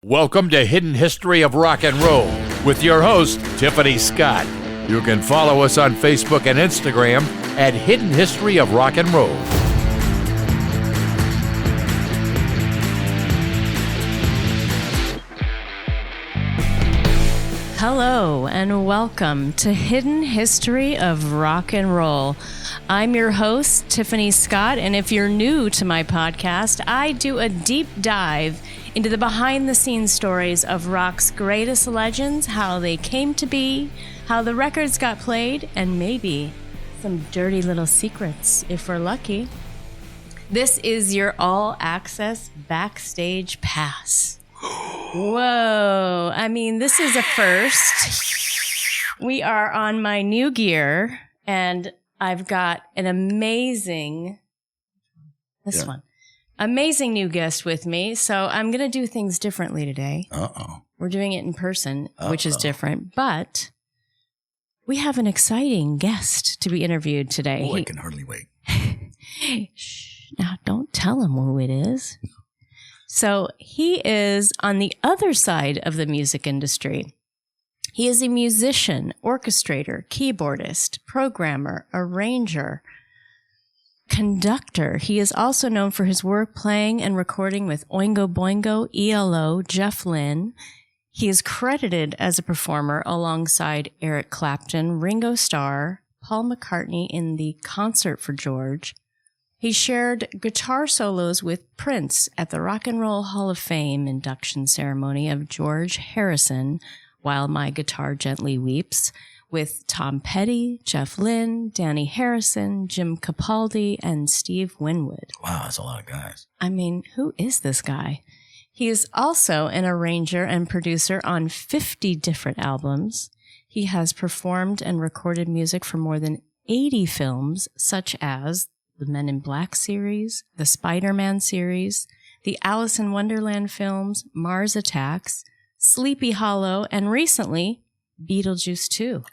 Welcome to Hidden History of Rock and Roll with your host, Tiffany Scott. You can follow us on Facebook and Instagram at Hidden History of Rock and Roll. Hello and welcome to Hidden History of Rock and Roll. I'm your host, Tiffany Scott, and if you're new to my podcast, I do a deep dive into the behind-the-scenes stories of rock's greatest legends, how they came to be, how the records got played, and maybe some dirty little secrets, if we're lucky. This is your all-access backstage pass. Whoa, I mean, this is a first. We are on my new gear, and I've got an amazing new guest with me. So I'm going to do things differently today. We're doing it in person, which is different, but we have an exciting guest to be interviewed today. Oh, I can hardly wait. Shh, now don't tell him who it is. So he is on the other side of the music industry. He is a musician, orchestrator, keyboardist, programmer, arranger, conductor. He is also known for his work playing and recording with Oingo Boingo, ELO, Jeff Lynne. He is credited as a performer alongside Eric Clapton, Ringo Starr, Paul McCartney in the Concert for George. He shared guitar solos with Prince at the Rock and Roll Hall of Fame induction ceremony of George Harrison, While My Guitar Gently Weeps, with Tom Petty, Jeff Lynne, Danny Harrison, Jim Capaldi, and Steve Winwood. Wow, that's a lot of guys. I mean, who is this guy? He is also an arranger and producer on 50 different albums. He has performed and recorded music for more than 80 films, such as the Men in Black series, the Spider-Man series, the Alice in Wonderland films, Mars Attacks, Sleepy Hollow, and recently, Beetlejuice 2.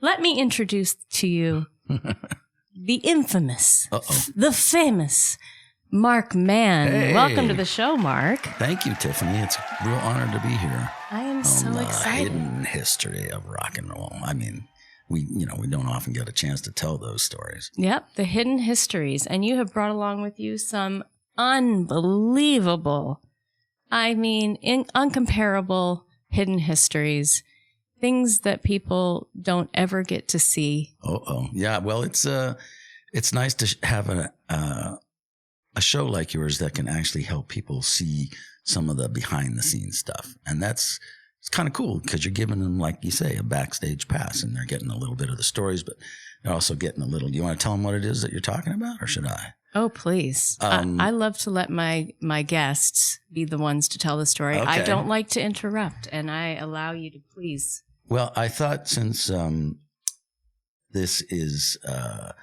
Let me introduce to you the infamous, the famous Marc Mann. Hey. Welcome to the show, Marc. Thank you, Tiffany. It's a real honor to be here. I am so excited. Hidden history of rock and roll. I mean, we don't often get a chance to tell those stories. Yep, the hidden histories. And you have brought along with you some unbelievable, uncomparable hidden histories, things that people don't ever get to see. Yeah. Well, it's nice to have a show like yours that can actually help people see some of the behind the scenes stuff. And it's kind of cool because you're giving them, like you say, a backstage pass, and they're getting a little bit of the stories, but they're also getting a little. Do you want to tell them what it is that you're talking about, or should I? Oh, please. I love to let my guests be the ones to tell the story. Okay. I don't like to interrupt, and I allow you to please. Well, I thought since this is the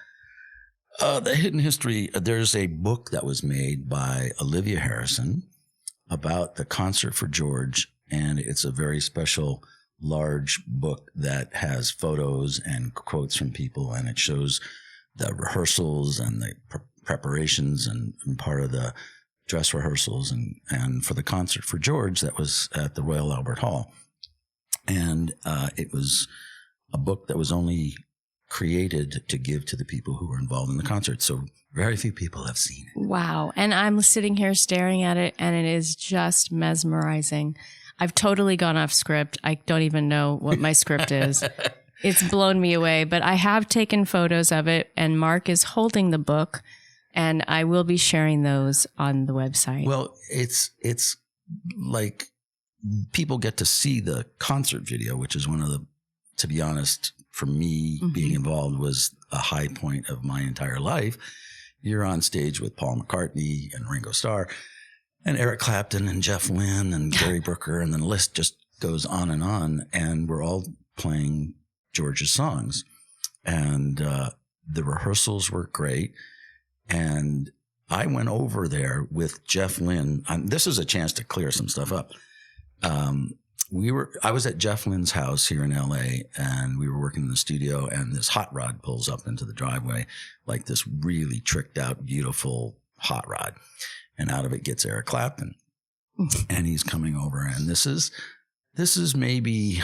hidden history, there's a book that was made by Olivia Harrison about the Concert for George, and it's a very special, large book that has photos and quotes from people, and it shows the rehearsals and the preparations and part of the dress rehearsals and for the Concert for George that was at the Royal Albert Hall. And it was a book that was only created to give to the people who were involved in the concert. So very few people have seen it. Wow. And I'm sitting here staring at it, and it is just mesmerizing. I've totally gone off script. I don't even know what my script is. It's blown me away, but I have taken photos of it, and Marc is holding the book, and I will be sharing those on the website. Well, it's like people get to see the concert video, which is one of the, to be honest, for me, being involved was a high point of my entire life. You're on stage with Paul McCartney and Ringo Starr and Eric Clapton and Jeff Lynne and Gary Brooker, and the list just goes on, and we're all playing George's songs. And the rehearsals were great. And I went over there with Jeff Lynne. This is a chance to clear some stuff up. I was at Jeff Lynne's house here in LA, and we were working in the studio, and this hot rod pulls up into the driveway, like this really tricked out, beautiful hot rod. And out of it gets Eric Clapton. and he's coming over, and this is maybe,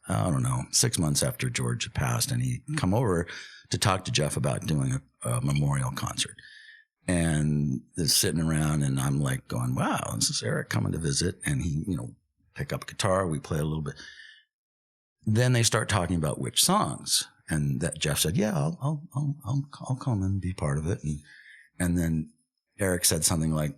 I don't know, 6 months after George had passed, and he come over to talk to Jeff about doing a memorial concert. And they're sitting around, and I'm like going, wow, this is Eric coming to visit. And he, pick up a guitar, we play a little bit. Then they start talking about which songs. And that Jeff said, yeah, I'll come and be part of it. And then Eric said something like,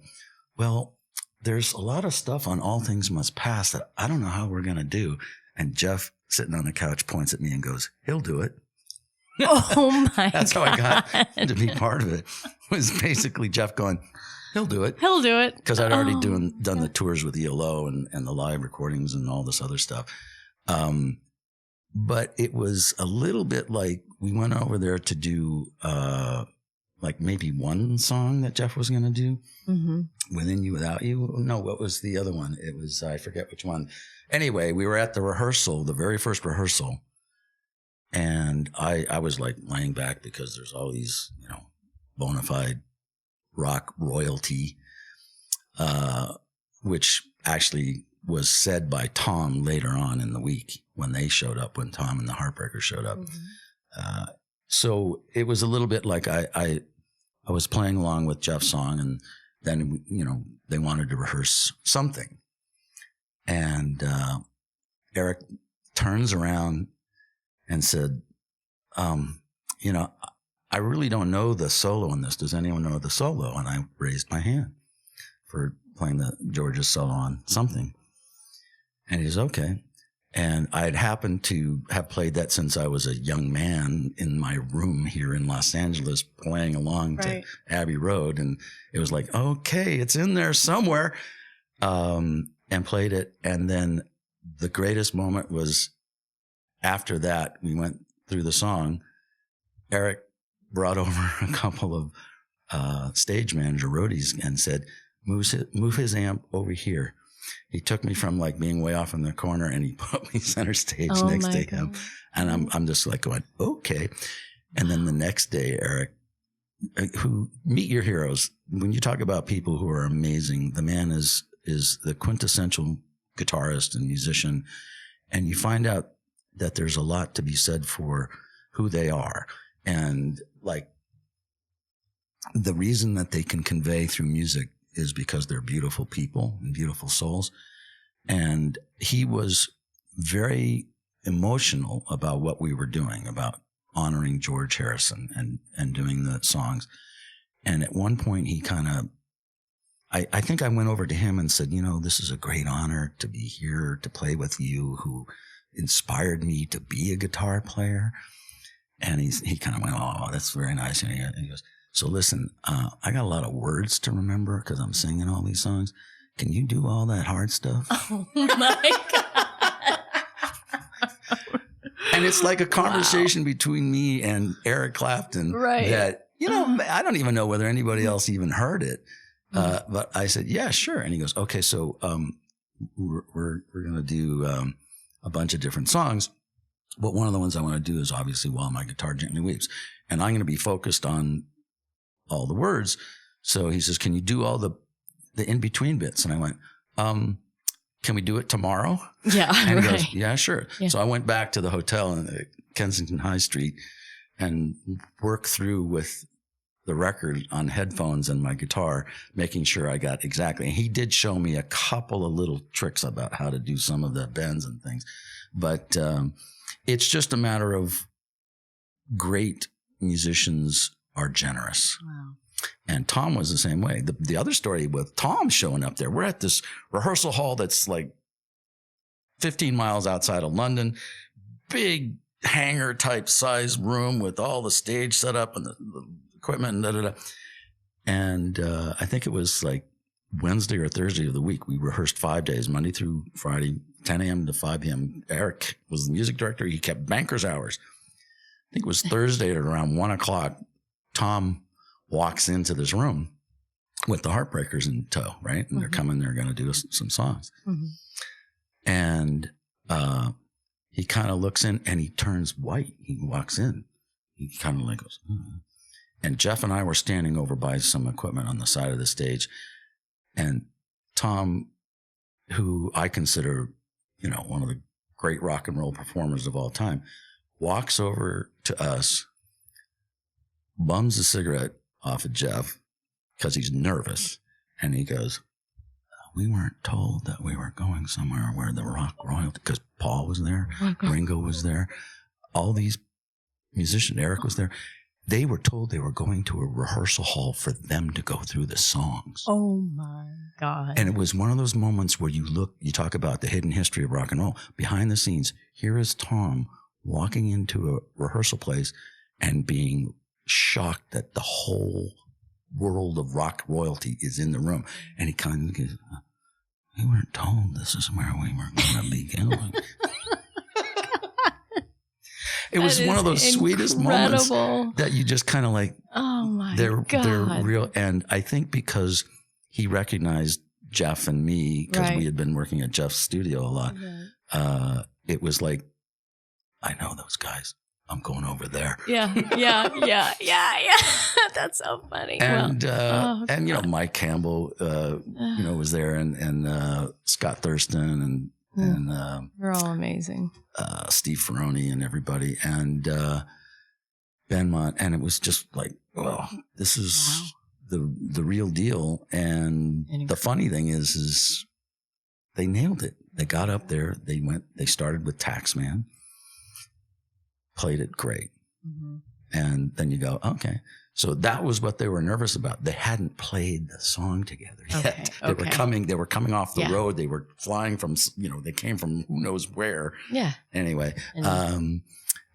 well, there's a lot of stuff on All Things Must Pass that I don't know how we're going to do. And Jeff, sitting on the couch, points at me and goes, he'll do it. Oh my That's God. how I got to be part of it. Was basically Jeff going, he'll do it. He'll do it. Because I'd already done the tours with ELO and the live recordings and all this other stuff. But it was a little bit like we went over there to do like maybe one song that Jeff was going to do. Mm-hmm. Within You, Without You. No, what was the other one? It was, I forget which one. Anyway, we were at the rehearsal, the very first rehearsal. And I was like laying back because there's all these, bona fide rock royalty, which actually was said by Tom later on in the week when they showed up, when Tom and the Heartbreakers showed up. Mm-hmm. So it was a little bit like I was playing along with Jeff's song, and then, they wanted to rehearse something. And Eric turns around and said, I really don't know the solo in this. Does anyone know the solo? And I raised my hand for playing the George's solo on something. And he's okay. And I'd happened to have played that since I was a young man in my room here in Los Angeles, playing along to Abbey Road. And it was like, okay, it's in there somewhere. And played it. And then the greatest moment was after that, we went through the song. Eric brought over a couple of stage manager roadies and said, move his amp over here. He took me from like being way off in the corner, and he put me center stage next to him. And I'm just like going, okay. And then the next day, Eric, who meet your heroes. When you talk about people who are amazing, the man is the quintessential guitarist and musician. And you find out that there's a lot to be said for who they are. And like the reason that they can convey through music is because they're beautiful people and beautiful souls. And he was very emotional about what we were doing, about honoring George Harrison and doing the songs. And at one point he kind of, I think I went over to him and said, this is a great honor to be here to play with you, who inspired me to be a guitar player. And he kind of went, oh, that's very nice. And he goes, so listen, I got a lot of words to remember because I'm singing all these songs. Can you do all that hard stuff? Oh my God. And it's like a conversation between me and Eric Clapton that, I don't even know whether anybody else even heard it. But I said, yeah, sure. And he goes, okay, so we're going to do a bunch of different songs. But one of the ones I want to do is obviously While My Guitar Gently Weeps. And I'm going to be focused on all the words. So he says, can you do all the in-between bits? And I went, can we do it tomorrow? Yeah. And he goes, yeah, sure. Yeah. So I went back to the hotel in Kensington High Street and worked through with the record on headphones and my guitar, making sure I got exactly. And he did show me a couple of little tricks about how to do some of the bends and things. But it's just a matter of great musicians are generous. Wow. And Tom was the same way. The other story with Tom showing up there, we're at this rehearsal hall that's like 15 miles outside of London, big hangar type size room with all the stage set up and the equipment and da-da-da. And I think it was like Wednesday or Thursday of the week. We rehearsed 5 days, Monday through Friday, 10 a.m. to 5 p.m. Eric was the music director. He kept banker's hours. I think it was Thursday at around 1 o'clock. Tom walks into this room with the Heartbreakers in tow, right? And they're coming, they're going to do some songs. Mm-hmm. And he kind of looks in and he turns white. He walks in. He kind of like goes, And Jeff and I were standing over by some equipment on the side of the stage. And Tom, who I consider, one of the great rock and roll performers of all time, walks over to us, bums a cigarette off of Jeff because he's nervous. And he goes, we weren't told that we were going somewhere where the rock royalty, because Paul was there, Ringo was there, all these musicians, Eric was there. They were told they were going to a rehearsal hall for them to go through the songs. Oh my God. And it was one of those moments where you talk about the hidden history of rock and roll. Behind the scenes, here is Tom walking into a rehearsal place and being shocked that the whole world of rock royalty is in the room. And he kind of goes, we weren't told this is where we were going to be going. It was one of those sweetest moments that you just kind of like, oh my God. They're real. And I think because he recognized Jeff and me, because we had been working at Jeff's studio a lot, it was like, I know those guys. I'm going over there. Yeah. That's so funny. And Mike Campbell, was there, and Scott Thurston, and they're all amazing. Steve Ferroni and everybody, and Ben Mott, and it was just like, well, this is the real deal. And the funny thing is they nailed it. They got up there. They started with Taxman. Played it great. Mm-hmm. And then you go, okay. So that was what they were nervous about. They hadn't played the song together yet. They were coming off the road. They were flying from, they came from who knows where. Yeah. Anyway. And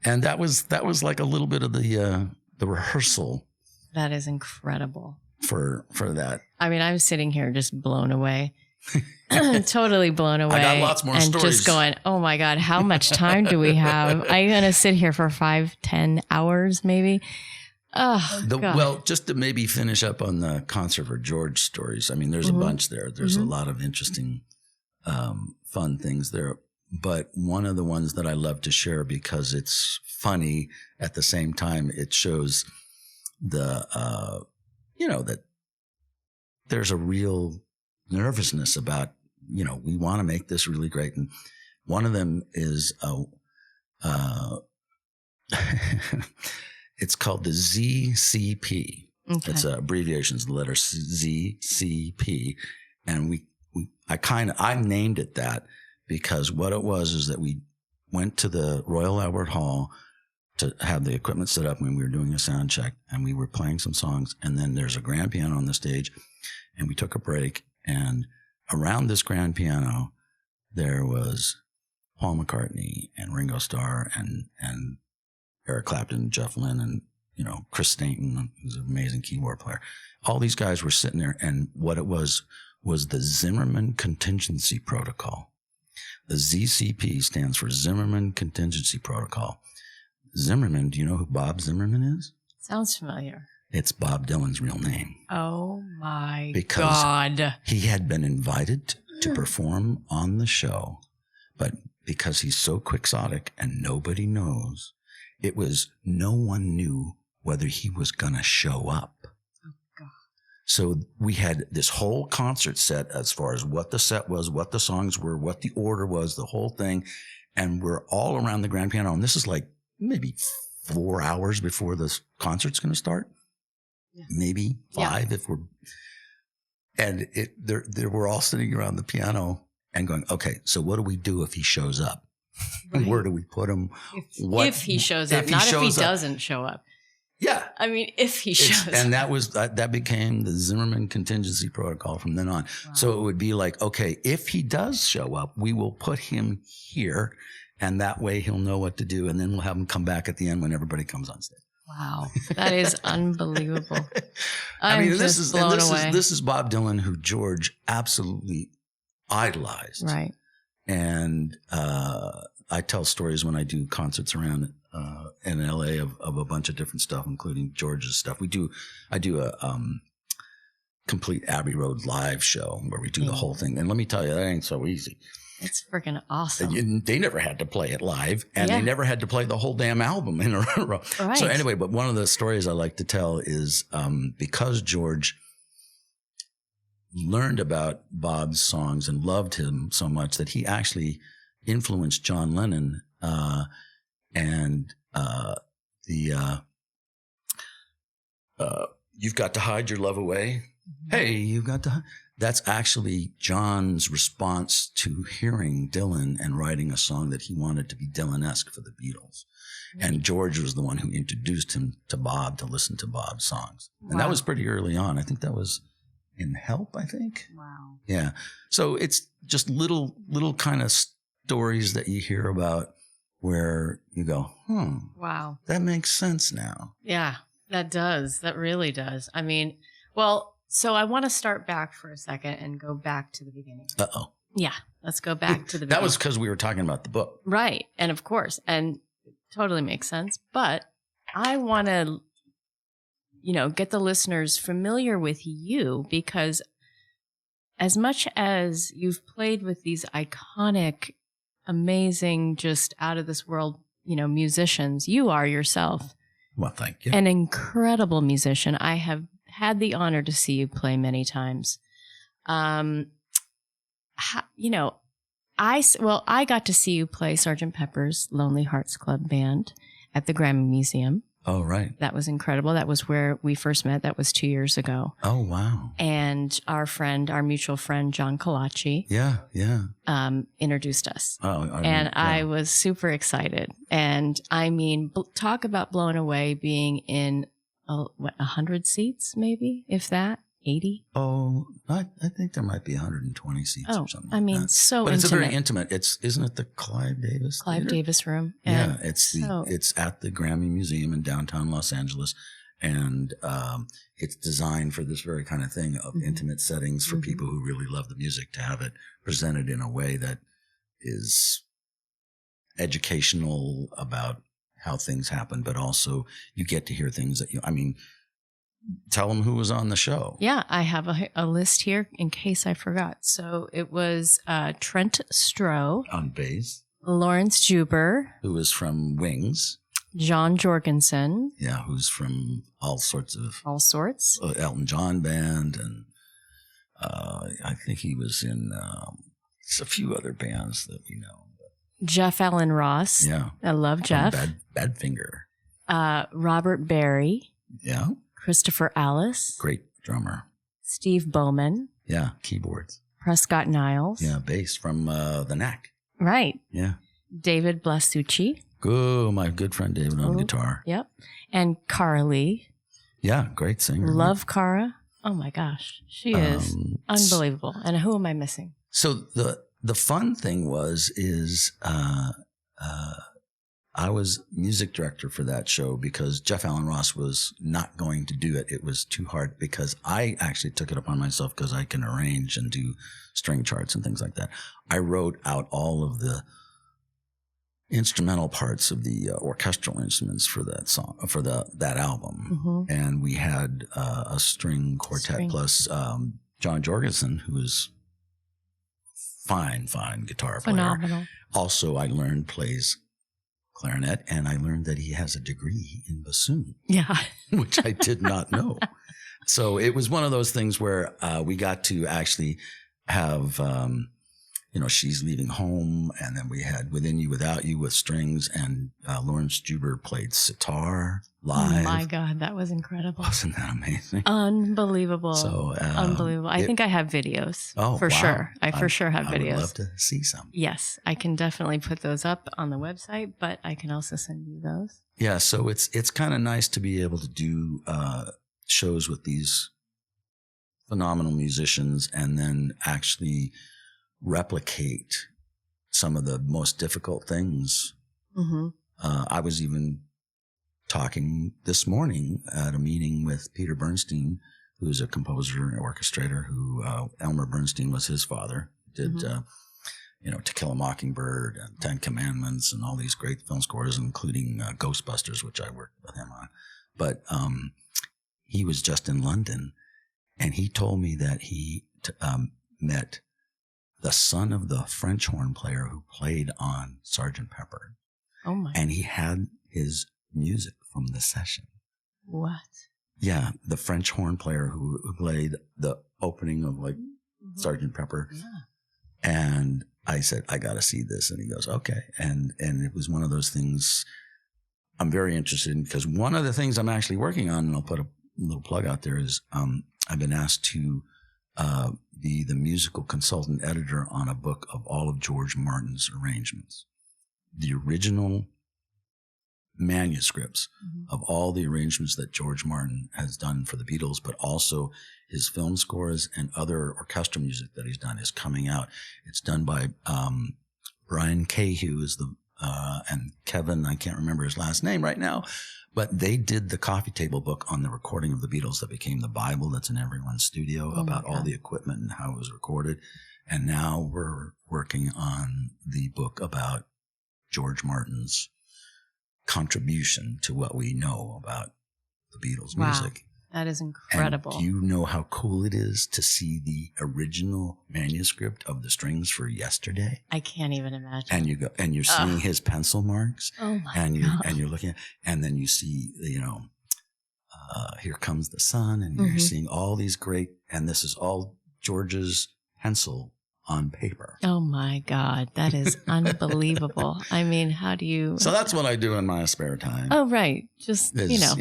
that was like a little bit of the rehearsal. That is incredible. For that. I mean, I'm sitting here just blown away. Totally blown away. I got lots more and stories. Just going, oh my God, how much time do we have? I'm going to sit here for 5-10 hours maybe. Oh, God. Well, just to maybe finish up on the concert for George stories. I mean, there's a bunch there. There's a lot of interesting, fun things there. But one of the ones that I love to share because it's funny at the same time, it shows that there's a real nervousness about, we want to make this really great. And one of them is, it's called the ZCP. Okay. It's abbreviations, the letter ZCP. And I named it that because what it was is that we went to the Royal Albert Hall to have the equipment set up when we were doing a sound check, and we were playing some songs. And then there's a grand piano on the stage, and we took a break. And around this grand piano, there was Paul McCartney and Ringo Starr and Eric Clapton, Jeff Lynne, and Chris Stainton, who's an amazing keyboard player. All these guys were sitting there, and what it was the Zimmerman contingency protocol. The ZCP stands for Zimmerman Contingency Protocol. Zimmerman, do you know who Bob Zimmerman is? Sounds familiar. It's Bob Dylan's real name. Oh my God. Because he had been invited to perform on the show, but because he's so quixotic and nobody knows, no one knew whether he was going to show up. Oh God. So we had this whole concert set as far as what the set was, what the songs were, what the order was, the whole thing. And we're all around the grand piano. And this is like maybe 4 hours before the concert's going to start. Yeah. Maybe 5 if we're, and they were all sitting around the piano and going, okay, so what do we do if he shows up? Right. Where do we put him? If he shows up, not if he doesn't show up. Yeah. I mean, if he shows up. And that became the Zimmerman contingency protocol from then on. Wow. So it would be like, okay, if he does show up, we will put him here, and that way he'll know what to do, and then we'll have him come back at the end when everybody comes on stage. Wow, that is unbelievable. I mean, this is Bob Dylan, who George absolutely idolized. Right. And I tell stories when I do concerts around in LA of a bunch of different stuff, including George's stuff. I do a complete Abbey Road live show where we do the whole thing. And let me tell you, that ain't so easy. It's freaking awesome. They never had to play it live, and they never had to play the whole damn album in a row. Right. So anyway, but one of the stories I like to tell is because George learned about Bob's songs and loved him so much that he actually influenced John Lennon You've Got to Hide Your Love Away. Hey, you've got to. That's actually John's response to hearing Dylan and writing a song that he wanted to be Dylan-esque for the Beatles. And George was the one who introduced him to Bob to listen to Bob's songs. And that was pretty early on. I think that was in Help, I think. Wow. Yeah. So it's just little kind of stories that you hear about where you go, wow, that makes sense now. Yeah, that does. That really does. I mean, well, so I want to start back for a second and go back to the beginning. Uh-oh. Yeah, let's go back to the beginning. That was because we were talking about the book. Right. And of course, and it totally makes sense. But I want to, get the listeners familiar with you, because as much as you've played with these iconic, amazing, just out of this world, musicians, you are yourself. Well, thank you. An incredible musician. I have had the honor to see you play many times. I got to see you play Sgt. Pepper's Lonely Hearts Club Band at the Grammy Museum. Oh, right. That was incredible. That was where we first met. That was 2 years ago. Oh, wow. And our mutual friend, John Colaci, introduced us. I was super excited. And I mean, talk about blown away being in 100 seats, maybe, if that, 80? Oh, I think there might be 120 seats or something. I mean, like that. so but intimate. It's a very intimate. Isn't it the Clive Davis? Theater? Davis Room. Yeah, it's at the Grammy Museum in downtown Los Angeles, and it's designed for this very kind of thing of intimate settings for people who really love the music, to have it presented in a way that is educational about how things happen, but also you get to hear things that tell them who was on the show. Yeah, I have a list here in case I forgot. So it was Trent Stroh on bass, Lawrence Juber, who was from Wings, John Jorgensen, who's from all sorts, Elton John band, and I think he was in a few other bands that we know. Jeff Allen Ross. Yeah, I love Jeff. Badfinger. Robert Barry. Yeah. Christopher Alice. Great drummer. Steve Bowman. Yeah, keyboards. Prescott Niles. Yeah, bass from the Knack. Right. Yeah. David Blasucci. Oh, my good friend David on guitar. Yep. And Cara Lee. Yeah, great singer. Love Cara. Oh my gosh. She is unbelievable. And who am I missing? So the fun thing is I was music director for that show because Jeff Allen Ross was not going to do it. It was too hard, because I actually took it upon myself because I can arrange and do string charts and things like that. I wrote out all of the instrumental parts of the orchestral instruments for that song, for that album. And we had a string quartet plus John Jorgensen, who is fine guitar player. Phenomenal. Also, I learned plays clarinet, and I learned that he has a degree in bassoon. Yeah. Which I did not know. So it was one of those things where we got to actually have, She's Leaving Home, and then we had Within You, Without You with strings, and Lawrence Juber played sitar live. Oh my God, that was incredible. Wasn't that amazing? Unbelievable. So unbelievable. I think I have videos. Oh, for wow. sure. I for sure have videos. I would love to see some. Yes, I can definitely put those up on the website, but I can also send you those. Yeah, so it's kind of nice to be able to do shows with these phenomenal musicians and then actually replicate some of the most difficult things. I was even talking this morning at a meeting with Peter Bernstein, who is a composer and orchestrator, who Elmer Bernstein was his father, did To Kill a Mockingbird and 10 Commandments and all these great film scores, including Ghostbusters, which I worked with him on. But he was just in London, and he told me that he met the son of the French horn player who played on Sgt. Pepper. Oh my! And he had his music from the session. What? Yeah, the French horn player who played the opening of like Sgt. Pepper. Yeah. And I said, I got to see this. And he goes, okay. And it was one of those things I'm very interested in, because one of the things I'm actually working on, and I'll put a little plug out there, is I've been asked to be the musical consultant editor on a book of all of George Martin's arrangements. The original manuscripts of all the arrangements that George Martin has done for the Beatles, but also his film scores and other orchestral music that he's done is coming out. It's done by Brian Cahew is the and Kevin, I can't remember his last name right now, but they did the coffee table book on the recording of the Beatles that became the Bible that's in everyone's studio about all the equipment and how it was recorded. And now we're working on the book about George Martin's contribution to what we know about the Beatles music. That is incredible. And do you know how cool it is to see the original manuscript of the strings for Yesterday? I can't even imagine. And you go, and you're seeing his pencil marks. Oh my and God. And you're looking at, and then you see, Here Comes the Sun, and you're seeing all these great, and this is all George's pencil on paper. Oh my God. That is unbelievable. I mean, how do you? So that's what I do in my spare time. Oh, right. Just, is,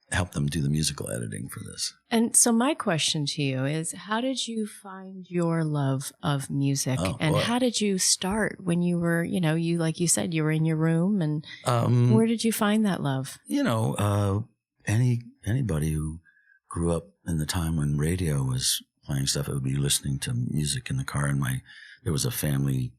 help them do the musical editing for this. And so my question to you is, how did you find your love of music? How did you start when you were, you, like you said, you were in your room, and where did you find that love? Anybody who grew up in the time when radio was playing stuff, I would be listening to music in the car. And there was a family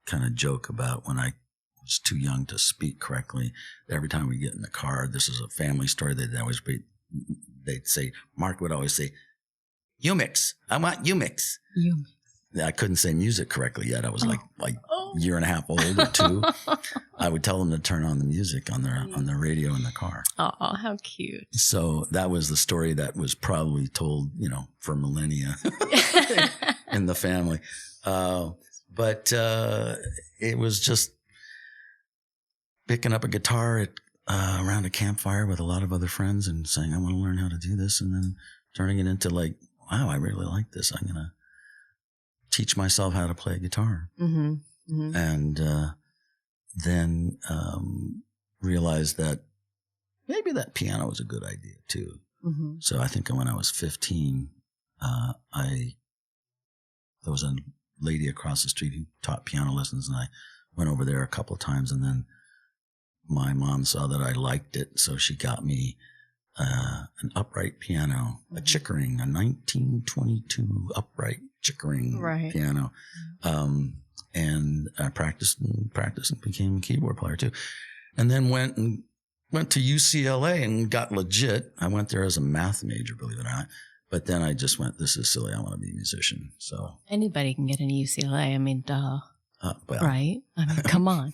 kind of joke about when I was too young to speak correctly. Every time we get in the car, this is a family story. They'd say, Marc would always say, "You mix. I want you mix." You mix. I couldn't say music correctly yet. I was like a year and a half old or two. I would tell them to turn on the music on the radio in the car. Oh, how cute. So that was the story that was probably told, for millennia in the family. But it was just picking up a guitar around a campfire with a lot of other friends and saying, I want to learn how to do this, and then turning it into like, wow, I really like this. I'm going to teach myself how to play guitar. And then realized that maybe that piano was a good idea too. So I think when I was 15, there was a lady across the street who taught piano lessons, and I went over there a couple of times, and then my mom saw that I liked it, so she got me an upright piano, a Chickering, a 1922 upright Chickering piano. And I practiced and became a keyboard player too. And then went to UCLA and got legit. I went there as a math major, believe it or not. But then I just went, this is silly. I want to be a musician. So anybody can get into UCLA. I mean, duh. Right? I mean, come on.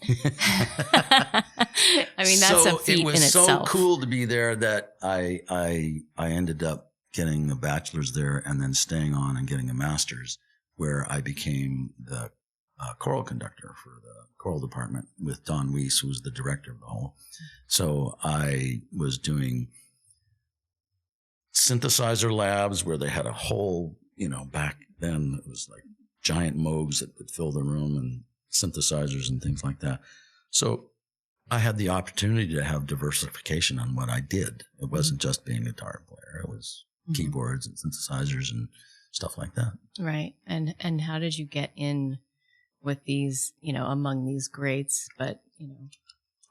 I mean, that's a feat in itself. It was so cool to be there that I ended up getting a bachelor's there and then staying on and getting a master's, where I became the choral conductor for the choral department with Don Weiss, who was the director of the whole. So I was doing synthesizer labs where they had a whole, back then it was like giant Moogs that would fill the room and synthesizers and things like that. So I had the opportunity to have diversification on what I did. It wasn't just being a guitar player. It was keyboards and synthesizers and stuff like that. Right. And how did you get in with these, among these greats? But,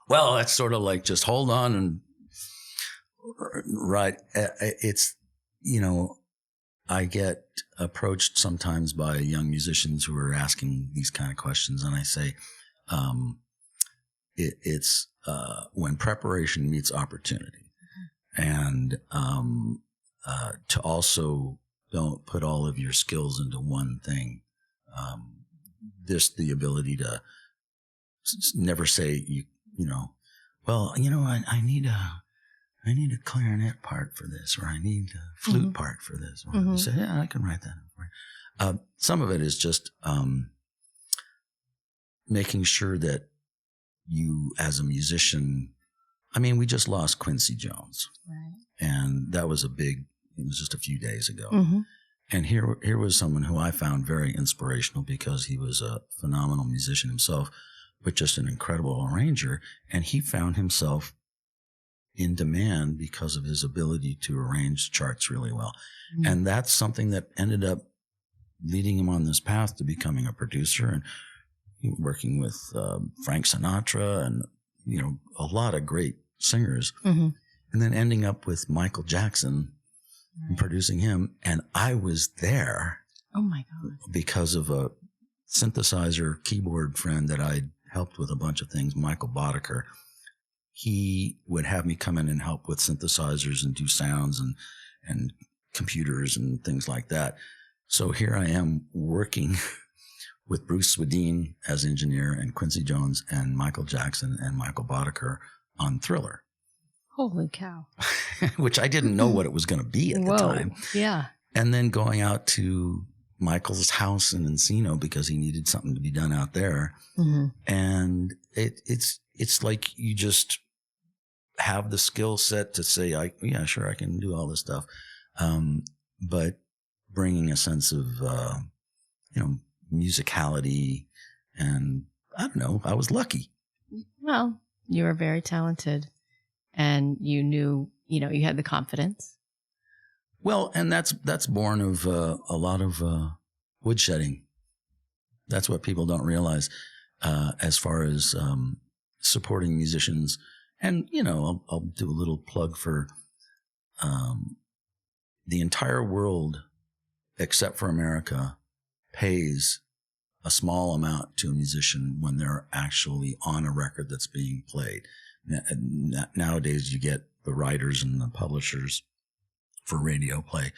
well, that's sort of like just hold on and right. It's, I get approached sometimes by young musicians who are asking these kind of questions, and I say, it's when preparation meets opportunity, and to also don't put all of your skills into one thing. The ability to never say I need a clarinet part for this, or I need a flute part for this. Or you say, yeah, I can write that for you. Some of it is just making sure that you, as a musician, we just lost Quincy Jones. Right. And that was a big, it was just a few days ago. Mm-hmm. And here was someone who I found very inspirational because he was a phenomenal musician himself, but just an incredible arranger. And he found himself in demand because of his ability to arrange charts really well. Mm-hmm. And that's something that ended up leading him on this path to becoming a producer and working with Frank Sinatra and, a lot of great singers. Mm-hmm. And then ending up with Michael Jackson and producing him. And I was there. Oh my God. Because of a synthesizer keyboard friend that I'd helped with a bunch of things, Michael Boddicker. He would have me come in and help with synthesizers and do sounds and computers and things like that. So here I am working with Bruce Swedien as engineer and Quincy Jones and Michael Jackson and Michael Boddicker on Thriller. Holy cow. Which I didn't know what it was going to be at the time. Yeah. And then going out to Michael's house in Encino because he needed something to be done out there. Mm-hmm. And it's like you just have the skill set to say, yeah, sure, I can do all this stuff. But bringing a sense of, musicality, and I don't know, I was lucky. Well, you were very talented. And you knew, you had the confidence. Well, and that's born of a lot of woodshedding. That's what people don't realize as far as supporting musicians. And, I'll do a little plug for the entire world, except for America, pays a small amount to a musician when they're actually on a record that's being played. Nowadays, you get the writers and the publishers for radio play.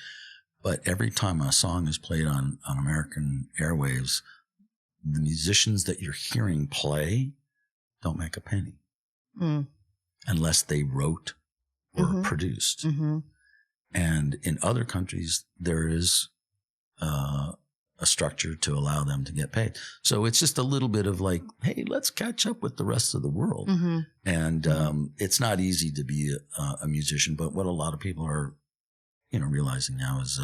But every time a song is played on American airwaves, the musicians that you're hearing play don't make a penny unless they wrote or produced. Mm-hmm. And in other countries, there is a structure to allow them to get paid. So it's just a little bit of like, hey, let's catch up with the rest of the world. Mm-hmm. And it's not easy to be a musician, but what a lot of people are, realizing now is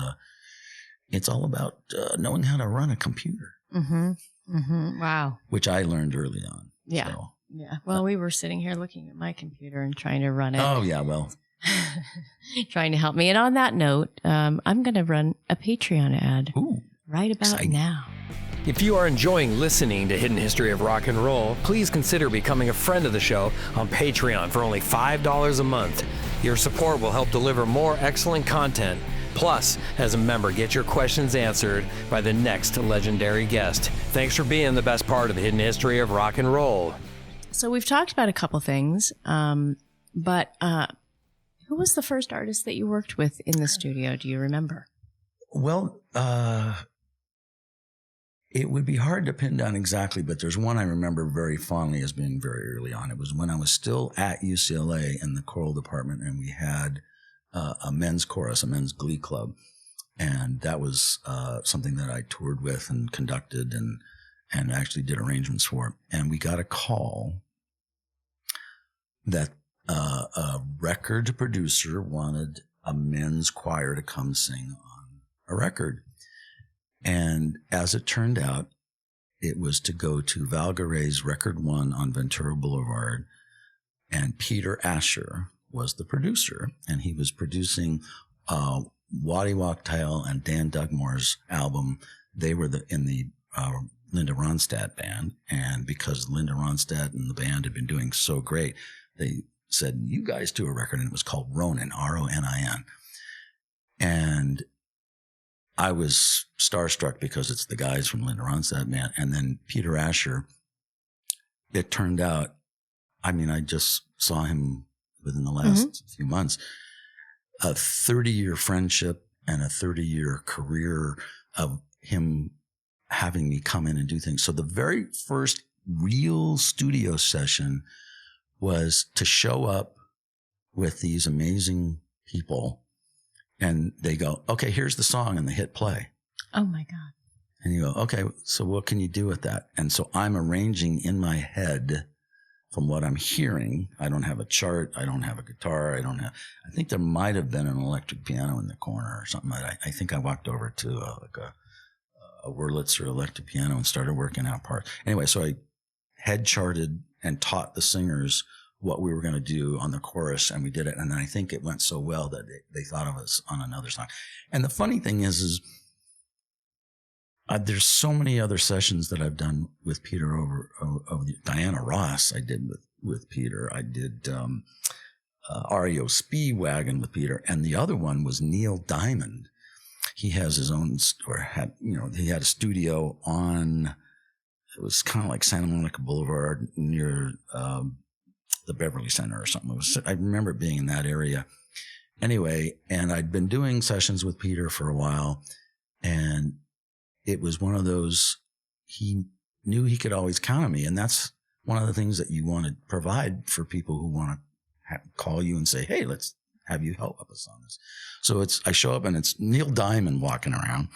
it's all about knowing how to run a computer. Mm-hmm. Mm-hmm. Wow. Which I learned early on. Yeah. So, yeah. Well, we were sitting here looking at my computer and trying to run it. Oh, yeah. Well, trying to help me. And on that note, I'm going to run a Patreon ad. Ooh. Right about Exciting. now. If you are enjoying listening to Hidden History of Rock and Roll, please consider becoming a friend of the show on Patreon for only $5 a month. Your support will help deliver more excellent content. Plus, as a member, get your questions answered by the next legendary guest. Thanks for being the best part of the Hidden History of Rock and Roll. So we've talked about a couple things, but who was the first artist that you worked with in the studio? Do you remember? Well, it would be hard to pin down exactly, but there's one I remember very fondly as being very early on. It was when I was still at UCLA in the choral department, and we had a men's chorus, a men's glee club. And that was something that I toured with and conducted and actually did arrangements for. And we got a call that a record producer wanted a men's choir to come sing on a record. And as it turned out, it was to go to Val Garay's Record One on Ventura Boulevard. And Peter Asher was the producer. And he was producing Waddy Wachtel and Dan Dugmore's album. They were in the Linda Ronstadt band. And because Linda Ronstadt and the band had been doing so great, they said, you guys do a record. And it was called Ronin, R-O-N-I-N. And I was starstruck because it's the guys from Linda Ronstadt band. And then Peter Asher, it turned out, I just saw him within the last few months, a 30-year friendship and a 30-year career of him having me come in and do things. So the very first real studio session was to show up with these amazing people. And they go, okay, here's the song, and they hit play. Oh, my God. And you go, okay, so what can you do with that? And so I'm arranging in my head from what I'm hearing, I don't have a chart. I don't have a guitar. I think there might have been an electric piano in the corner or something. I think I walked over to a Wurlitzer electric piano and started working out parts. Anyway, so I head charted and taught the singers what we were going to do on the chorus, and we did it. And then I think it went so well that they thought of us on another song. And the funny thing is there's so many other sessions that I've done with Peter over Diana Ross. I did with Peter. I did REO Speedwagon with Peter, and the other one was Neil Diamond. He has his own, he had a studio on. It was kind of like Santa Monica Boulevard near the Beverly Center or something. I remember it being in that area. Anyway, and I'd been doing sessions with Peter for a while, and it was one of those, he knew he could always count on me. And that's one of the things that you want to provide for people who want to call you and say, hey, let's have you help us on this. So I show up and it's Neil Diamond walking around.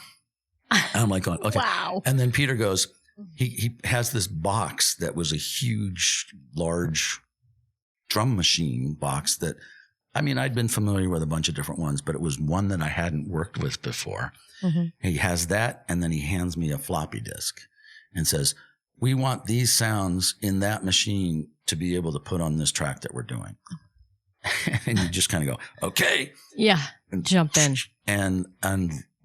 And I'm like, going, okay. Wow. And then Peter goes, he has this box that was a huge, large drum machine box that, I'd been familiar with a bunch of different ones, but it was one that I hadn't worked with before. Mm-hmm. He has that, and then he hands me a floppy disk and says, we want these sounds in that machine to be able to put on this track that we're doing. And you just kind of go, okay. Yeah, jump in. And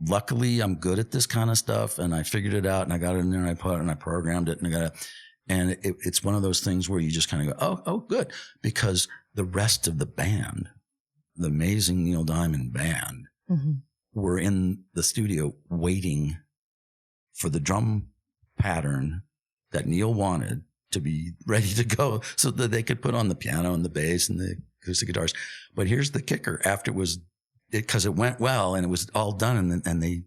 luckily, I'm good at this kind of stuff, and I figured it out, and I got it in there, and I programmed it, and it's one of those things where you just kind of go, oh, good, because the rest of the band, the amazing Neil Diamond band, mm-hmm. were in the studio waiting for the drum pattern that Neil wanted to be ready to go so that they could put on the piano and the bass and the acoustic guitars. But here's the kicker. After because it went well and it was all done and they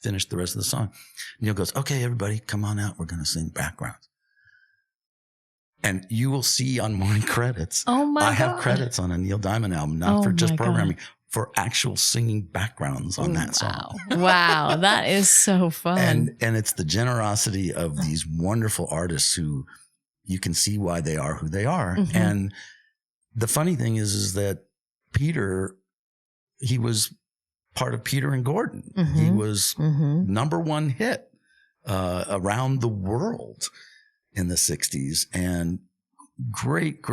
finished the rest of the song, Neil goes, okay, everybody come on out. We're going to sing backgrounds. And you will see on morning credits. Oh my God. I have credits on a Neil Diamond album, not for just programming, for actual singing backgrounds on that song. Wow. That is so fun. And it's the generosity of these wonderful artists who you can see why they are who they are. Mm-hmm. And the funny thing is that Peter, he was part of Peter and Gordon. Mm-hmm. He was number one hit around the world in the 60s, and great,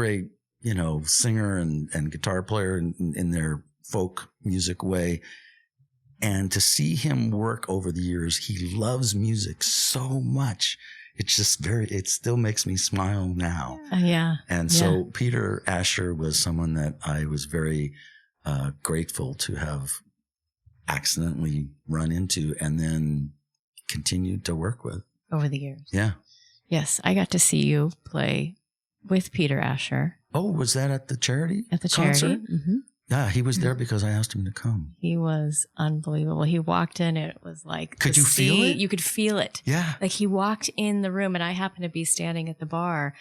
singer and guitar player in their folk music way. And to see him work over the years, he loves music so much. It's just it still makes me smile now. Yeah. And so Peter Asher was someone that I was very grateful to have accidentally run into and then continued to work with. Over the years. Yeah. Yes, I got to see you play with Peter Asher. Oh, was that at the charity? At the concert? charity. Mm-hmm. Yeah, he was there because I asked him to come. He was unbelievable. He walked in, it was like... Could you feel it? You could feel it. Yeah. Like he walked in the room and I happened to be standing at the bar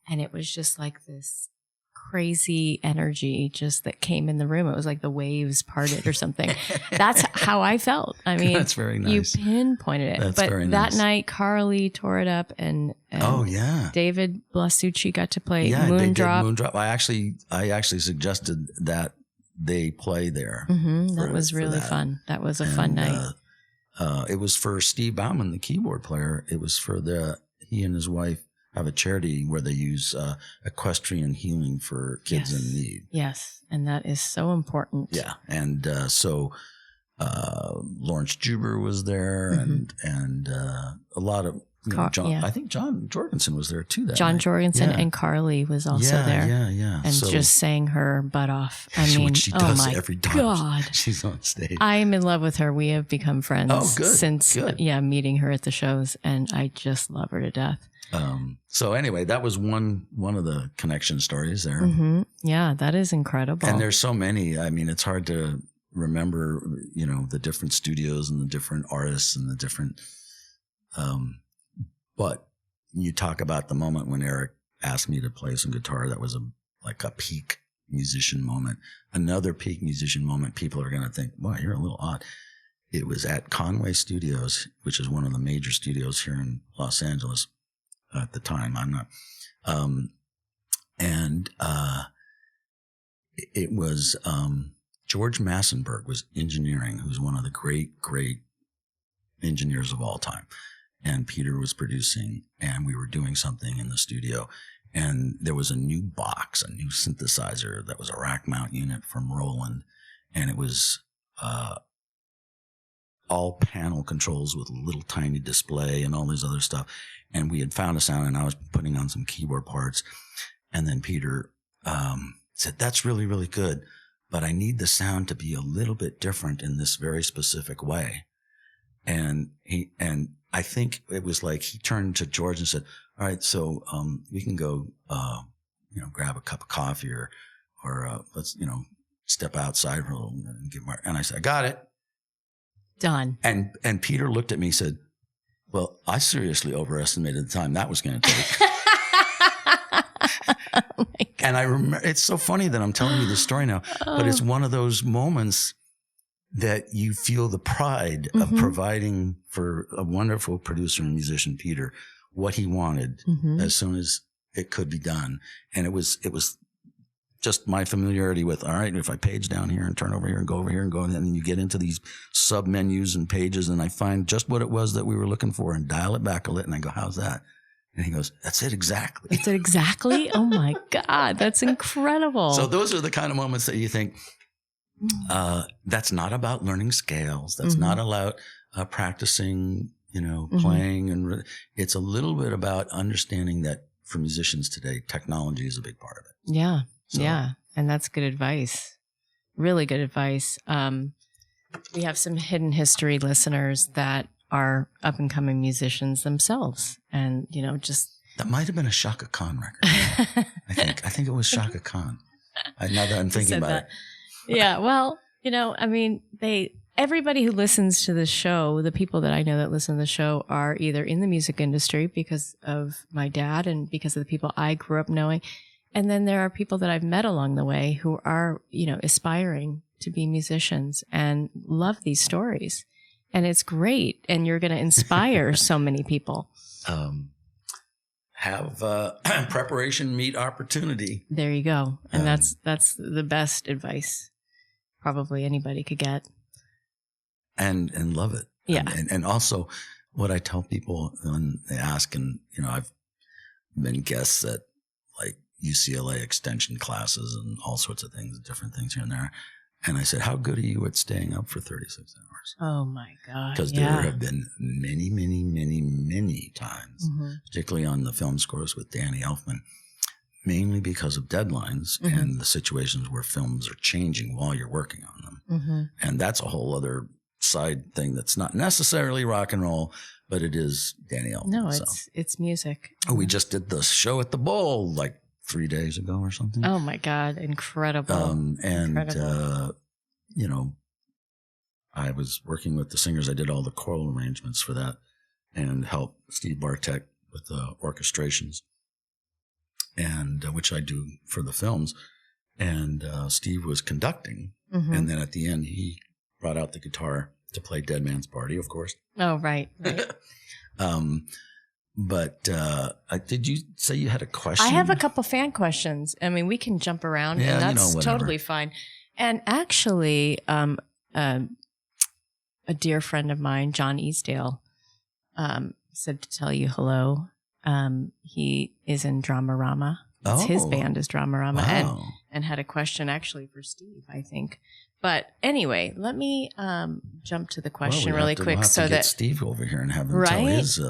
and it was just like this crazy energy just that came in the room. It was like the waves parted or something. That's how I felt. I mean, that's very nice. You pinpointed it. That's but very that nice. night, Carly tore it up and oh yeah, David Blasucci got to play Moondrop. They did Moondrop. I actually suggested that they play there. Mm-hmm. That was really fun. That was a fun night. It was for Steve Bauman, the keyboard player. It was for he and his wife have a charity where they use equestrian healing for kids in need. Yes, and that is so important. Yeah, and so Lawrence Juber was there, and a lot of John. Yeah. I think John Jorgensen was there too. John night. Jorgensen and Carly was also there. Yeah. And just sang her butt off. I mean, which she does every time God. she's on stage. I'm in love with her. We have become friends since meeting her at the shows, and I just love her to death. So anyway, that was one of the connection stories there. Mm-hmm. Yeah, that is incredible. And there's so many. I mean, it's hard to remember, the different studios and the different artists and the different. But you talk about the moment when Eric asked me to play some guitar. That was like a peak musician moment. Another peak musician moment. People are going to think, "Wow, you're a little odd." It was at Conway Studios, which is one of the major studios here in Los Angeles. At the time, I'm not. And it was George Massenburg was engineering, who's one of the great engineers of all time. And Peter was producing, and we were doing something in the studio. And there was a new box, a new synthesizer that was a rack mount unit from Roland. And it was all panel controls with a little tiny display and all this other stuff. And we had found a sound, and I was putting on some keyboard parts. And then Peter said, "That's really, really good, but I need the sound to be a little bit different in this very specific way." And I think it was like he turned to George and said, "All right, so we can go, grab a cup of coffee or let's, step outside for a little and give Mark." And I said, "I got it." Done. And Peter looked at me and said, "Well, I seriously overestimated the time that was going to take." Oh my God. And I remember, it's so funny that I'm telling you this story now, but it's one of those moments that you feel the pride of providing for a wonderful producer and musician, Peter, what he wanted as soon as it could be done. And it was just my familiarity with, all right, if I page down here and turn over here and go over here and go, and then you get into these sub menus and pages, and I find just what it was that we were looking for and dial it back a little, and I go, "How's that?" And he goes, "That's it exactly." That's it exactly? Oh my God, that's incredible. So those are the kind of moments that you think, that's not about learning scales. That's not about practicing, playing. And it's a little bit about understanding that for musicians today, technology is a big part of it. Yeah. So. Yeah. And that's good advice. Really good advice. We have some hidden history listeners that are up and coming musicians themselves. And, just. That might have been a Chaka Khan record. I think it was Chaka Khan. Now that I'm thinking about it. Yeah. Well, everybody who listens to the show, the people that I know that listen to the show are either in the music industry because of my dad and because of the people I grew up knowing. And then there are people that I've met along the way who are, aspiring to be musicians and love these stories. And it's great. And you're going to inspire so many people. Have preparation meet opportunity. There you go. And that's the best advice probably anybody could get. And love it. Yeah. And also what I tell people when they ask, and, I've been guests at like UCLA extension classes and all sorts of things, different things here and there. And I said, "How good are you at staying up for 36 hours? Oh my God. Because there have been many, many, many, many times, particularly on the film scores with Danny Elfman, mainly because of deadlines and the situations where films are changing while you're working on them. And that's a whole other side thing that's not necessarily rock and roll, but it is Danny Elfman. No, it's music. We just did the show at the Bowl like 3 days ago or something. Oh my God. Incredible. Incredible. I was working with the singers. I did all the choral arrangements for that and helped Steve Bartek with the orchestrations, and which I do for the films. And Steve was conducting. And then at the end, he brought out the guitar to play Dead Man's Party, of course. Oh, right. But did you say you had a question? I have a couple fan questions. I mean, we can jump around, and that's totally fine. And actually, a dear friend of mine, John Easdale, said to tell you hello. He is in Dramarama. His band is Dramarama. Wow. And had a question actually for Steve, I think. But anyway, let me jump to the question really quick. We'll have so to that get Steve over here and have him tell his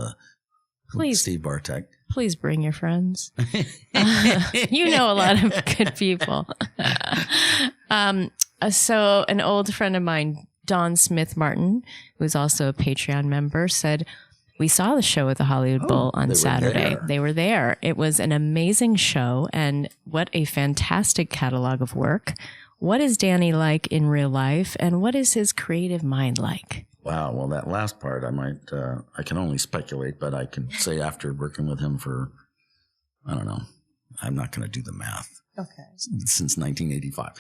please, Steve Bartek. Please bring your friends. You know a lot of good people. So an old friend of mine, Don Smith Martin, who's also a Patreon member, said, "We saw the show at the Hollywood Bowl on Saturday. They were there. It was an amazing show, and what a fantastic catalog of work. What is Danny like in real life, and what is his creative mind like?" Wow. Well, that last part, I can only speculate, but I can say after working with him for, I don't know, I'm not going to do the math. Okay. Since 1985.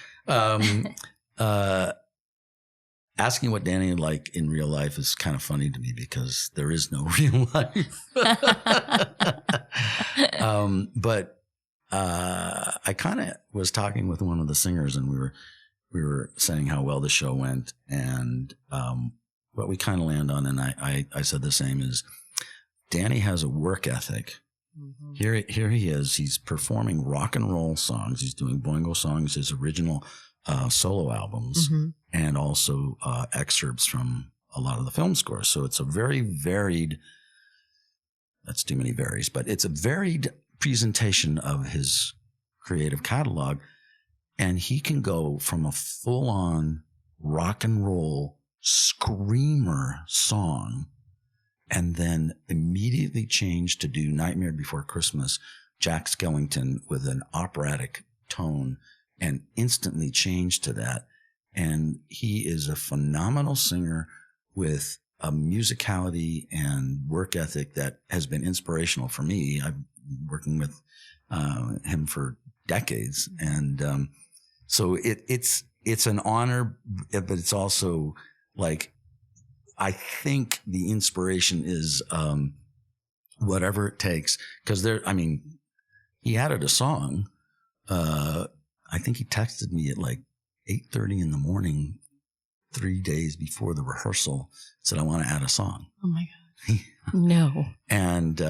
Asking what Danny like in real life is kind of funny to me because there is no real life. But I kind of was talking with one of the singers, and we were saying how well the show went, and what we kind of land on, and I said the same, is Danny has a work ethic. Mm-hmm. Here he is. He's performing rock and roll songs. He's doing Boingo songs, his original solo albums, mm-hmm. and also excerpts from a lot of the film scores. So it's a very varied, that's too many varies, but it's a varied presentation of his creative catalog. And he can go from a full-on rock and roll screamer song and then immediately change to do Nightmare Before Christmas, Jack Skellington, with an operatic tone, and instantly change to that. And he is a phenomenal singer with a musicality and work ethic that has been inspirational for me. I've been working with him for decades. And so it's an honor, but it's also like, I think the inspiration is whatever it takes. Because he added a song. I think he texted me at like 8:30 in the morning, 3 days before the rehearsal, said, I want to add a song. Oh my God. No. And,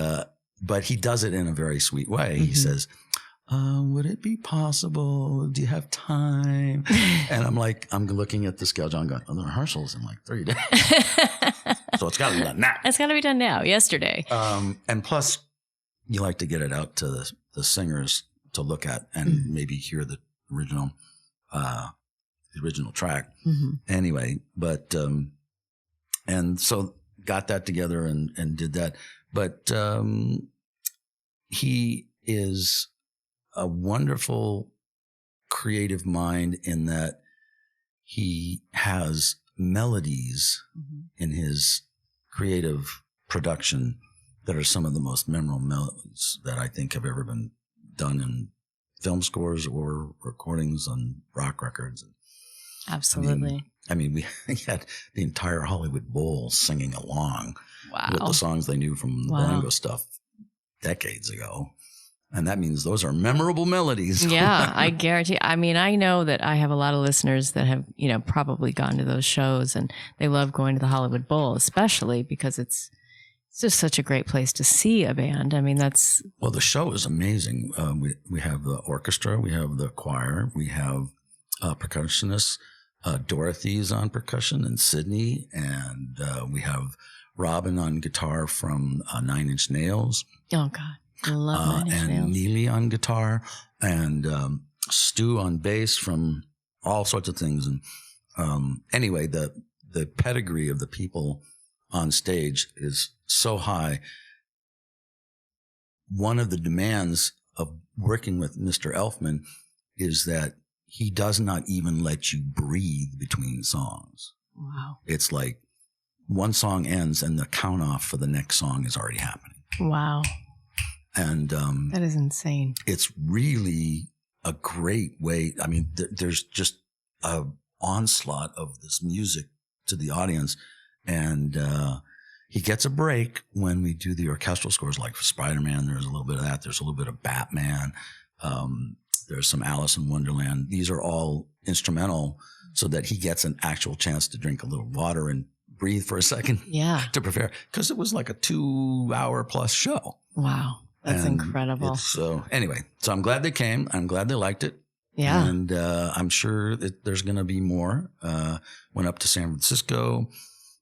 but he does it in a very sweet way. Mm-hmm. He says, would it be possible? Do you have time? And I'm looking at the schedule. I'm going, the rehearsal's in like 3 days. So it's got to be done now. It's got to be done now, yesterday. And plus, you like to get it out to the singers to look at and maybe hear the original track. Mm-hmm. Anyway, but, and so got that together and did that. But he is a wonderful creative mind in that he has melodies in his creative production that are some of the most memorable melodies that I think have ever been done in film scores or recordings on rock records. Absolutely. We had the entire Hollywood Bowl singing along with the songs they knew from the Boingo stuff decades ago. And that means those are memorable melodies. Yeah, I guarantee. I know that I have a lot of listeners that have, probably gone to those shows, and they love going to the Hollywood Bowl, especially because it's just such a great place to see a band. Well, the show is amazing. We have the orchestra, we have the choir, we have percussionists. Dorothy's on percussion, and Sydney, and we have Robin on guitar from 9 Inch Nails. Oh God, I love 9 Inch Nails. And Neely on guitar, and Stu on bass from all sorts of things. And anyway, the pedigree of the people on stage is so high. One of the demands of working with Mr. Elfman is that he does not even let you breathe between songs. Wow. It's like one song ends and the count off for the next song is already happening. Wow. And that is insane. It's really a great way. There's just a onslaught of this music to the audience. And he gets a break when we do the orchestral scores, like for Spider-Man. There's a little bit of that. There's a little bit of Batman. There's some Alice in Wonderland. These are all instrumental so that he gets an actual chance to drink a little water and breathe for a second to prepare. Because it was like a 2-hour plus show. Wow. That's incredible. So anyway, so I'm glad they came. I'm glad they liked it. Yeah. And I'm sure that there's going to be more. Went up to San Francisco,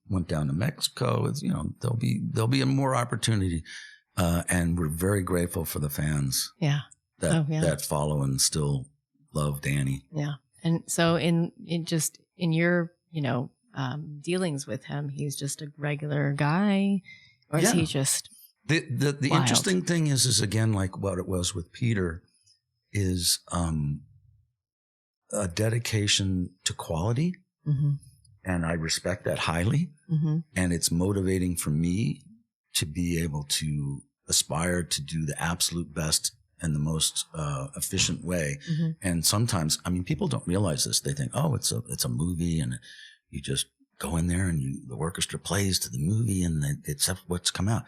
went down to Mexico. It's, there'll be a more opportunity. And we're very grateful for the fans. Yeah. That follow and still love Danny. Yeah. And so in your, dealings with him, he's just a regular guy, or is he just the interesting thing is again, like what it was with Peter, is a dedication to quality. Mm-hmm. And I respect that highly. Mm-hmm. And it's motivating for me to be able to aspire to do the absolute best and the most efficient way. Mm-hmm. And sometimes, people don't realize this. They think, oh, it's a movie, and you just go in there and the orchestra plays to the movie, and it's what's come out.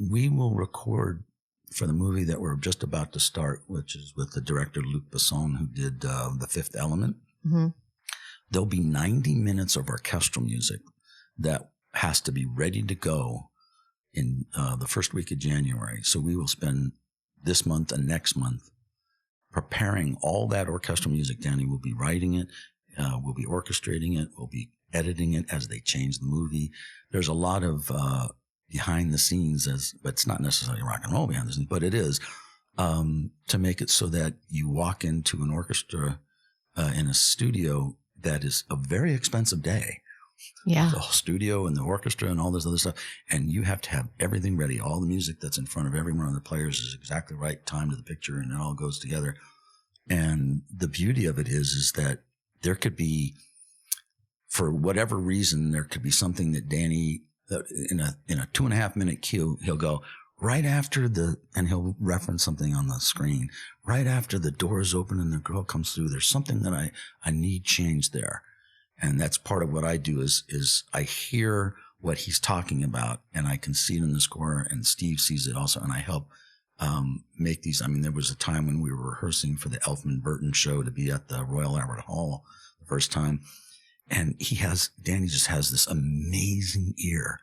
We will record for the movie that we're just about to start, which is with the director Luc Besson, who did The Fifth Element. Mm-hmm. There'll be 90 minutes of orchestral music that has to be ready to go in the first week of January. So we will spend this month and next month preparing all that orchestral music. Danny will be writing it. We'll be orchestrating it. We'll be editing it as they change the movie. There's a lot of behind the scenes, but it's not necessarily rock and roll behind the scenes, but it is to make it so that you walk into an orchestra in a studio that is a very expensive day. Yeah. The whole studio and the orchestra and all this other stuff. And you have to have everything ready. All the music that's in front of every one of the players is exactly right time to the picture, and it all goes together. And the beauty of it is that there could be, for whatever reason, there could be something that Danny, in a 2.5 minute cue, he'll go right after and he'll reference something on the screen. Right after the doors open and the girl comes through, there's something that I need changed there. And that's part of what I do is I hear what he's talking about, and I can see it in the score, and Steve sees it also, and I help make these. I mean, there was a time when we were rehearsing for the Elfman Burton show to be at the Royal Albert Hall the first time, and Danny just has this amazing ear.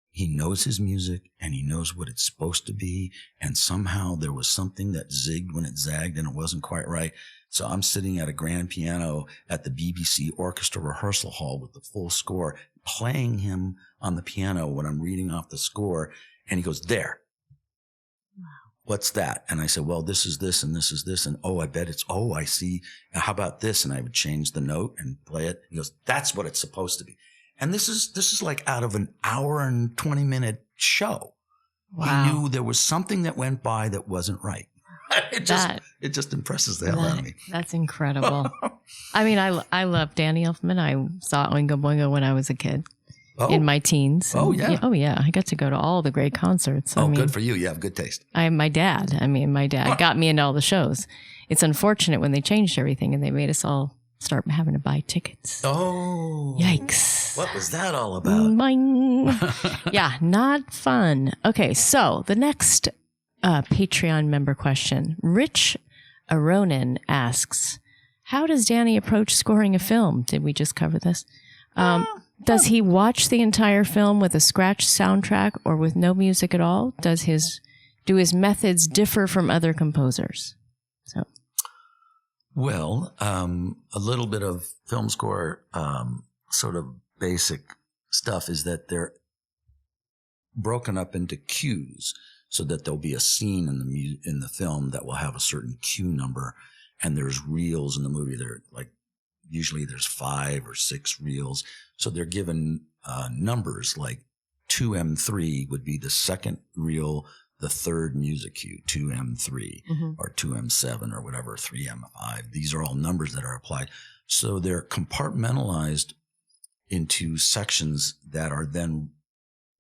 He knows his music, and he knows what it's supposed to be, and somehow there was something that zigged when it zagged, and it wasn't quite right. So I'm sitting at a grand piano at the BBC Orchestra Rehearsal Hall with the full score, playing him on the piano when I'm reading off the score. And he goes, there. Wow. What's that? And I said, well, this is this and this is this. And I bet I see. How about this? And I would change the note and play it. He goes, that's what it's supposed to be. And this is like out of an hour and 20-minute show. Wow. He knew there was something that went by that wasn't right. It just impresses the hell out of me. That's incredible. I mean, I love Danny Elfman. I saw Oingo Boingo when I was a kid, in my teens. Oh, yeah. I got to go to all the great concerts. Good for you. You have good taste. My dad got me into all the shows. It's unfortunate when they changed everything and they made us all start having to buy tickets. Oh. Yikes. What was that all about? Yeah, not fun. Okay, so the next Patreon member question. Rich Aronin asks, how does Danny approach scoring a film? Did we just cover this? Does he watch the entire film with a scratch soundtrack or with no music at all? Do his methods differ from other composers? So, well, a little bit of film score, sort of basic stuff is that they're broken up into cues, so that there'll be a scene in the film that will have a certain cue number, and there's reels in the movie. Usually there's 5 or 6 reels, so they're given numbers like 2M3 would be the second reel, the third music cue, 2M3 or 2M7 or whatever, 3M5. These are all numbers that are applied, so they're compartmentalized into sections that are then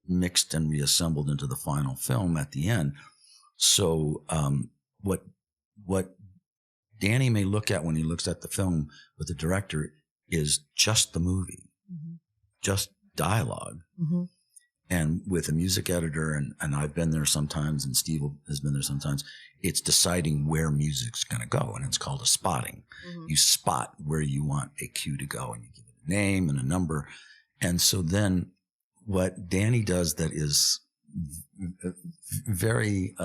mixed and reassembled into the final film at the end. So what Danny may look at when he looks at the film with the director is just the movie, just dialogue. And with a music editor, and I've been there sometimes, and Steve has been there sometimes, it's deciding where music's going to go, and it's called a spotting. You spot where you want a cue to go, and you give it a name and a number. And so then what Danny does that is very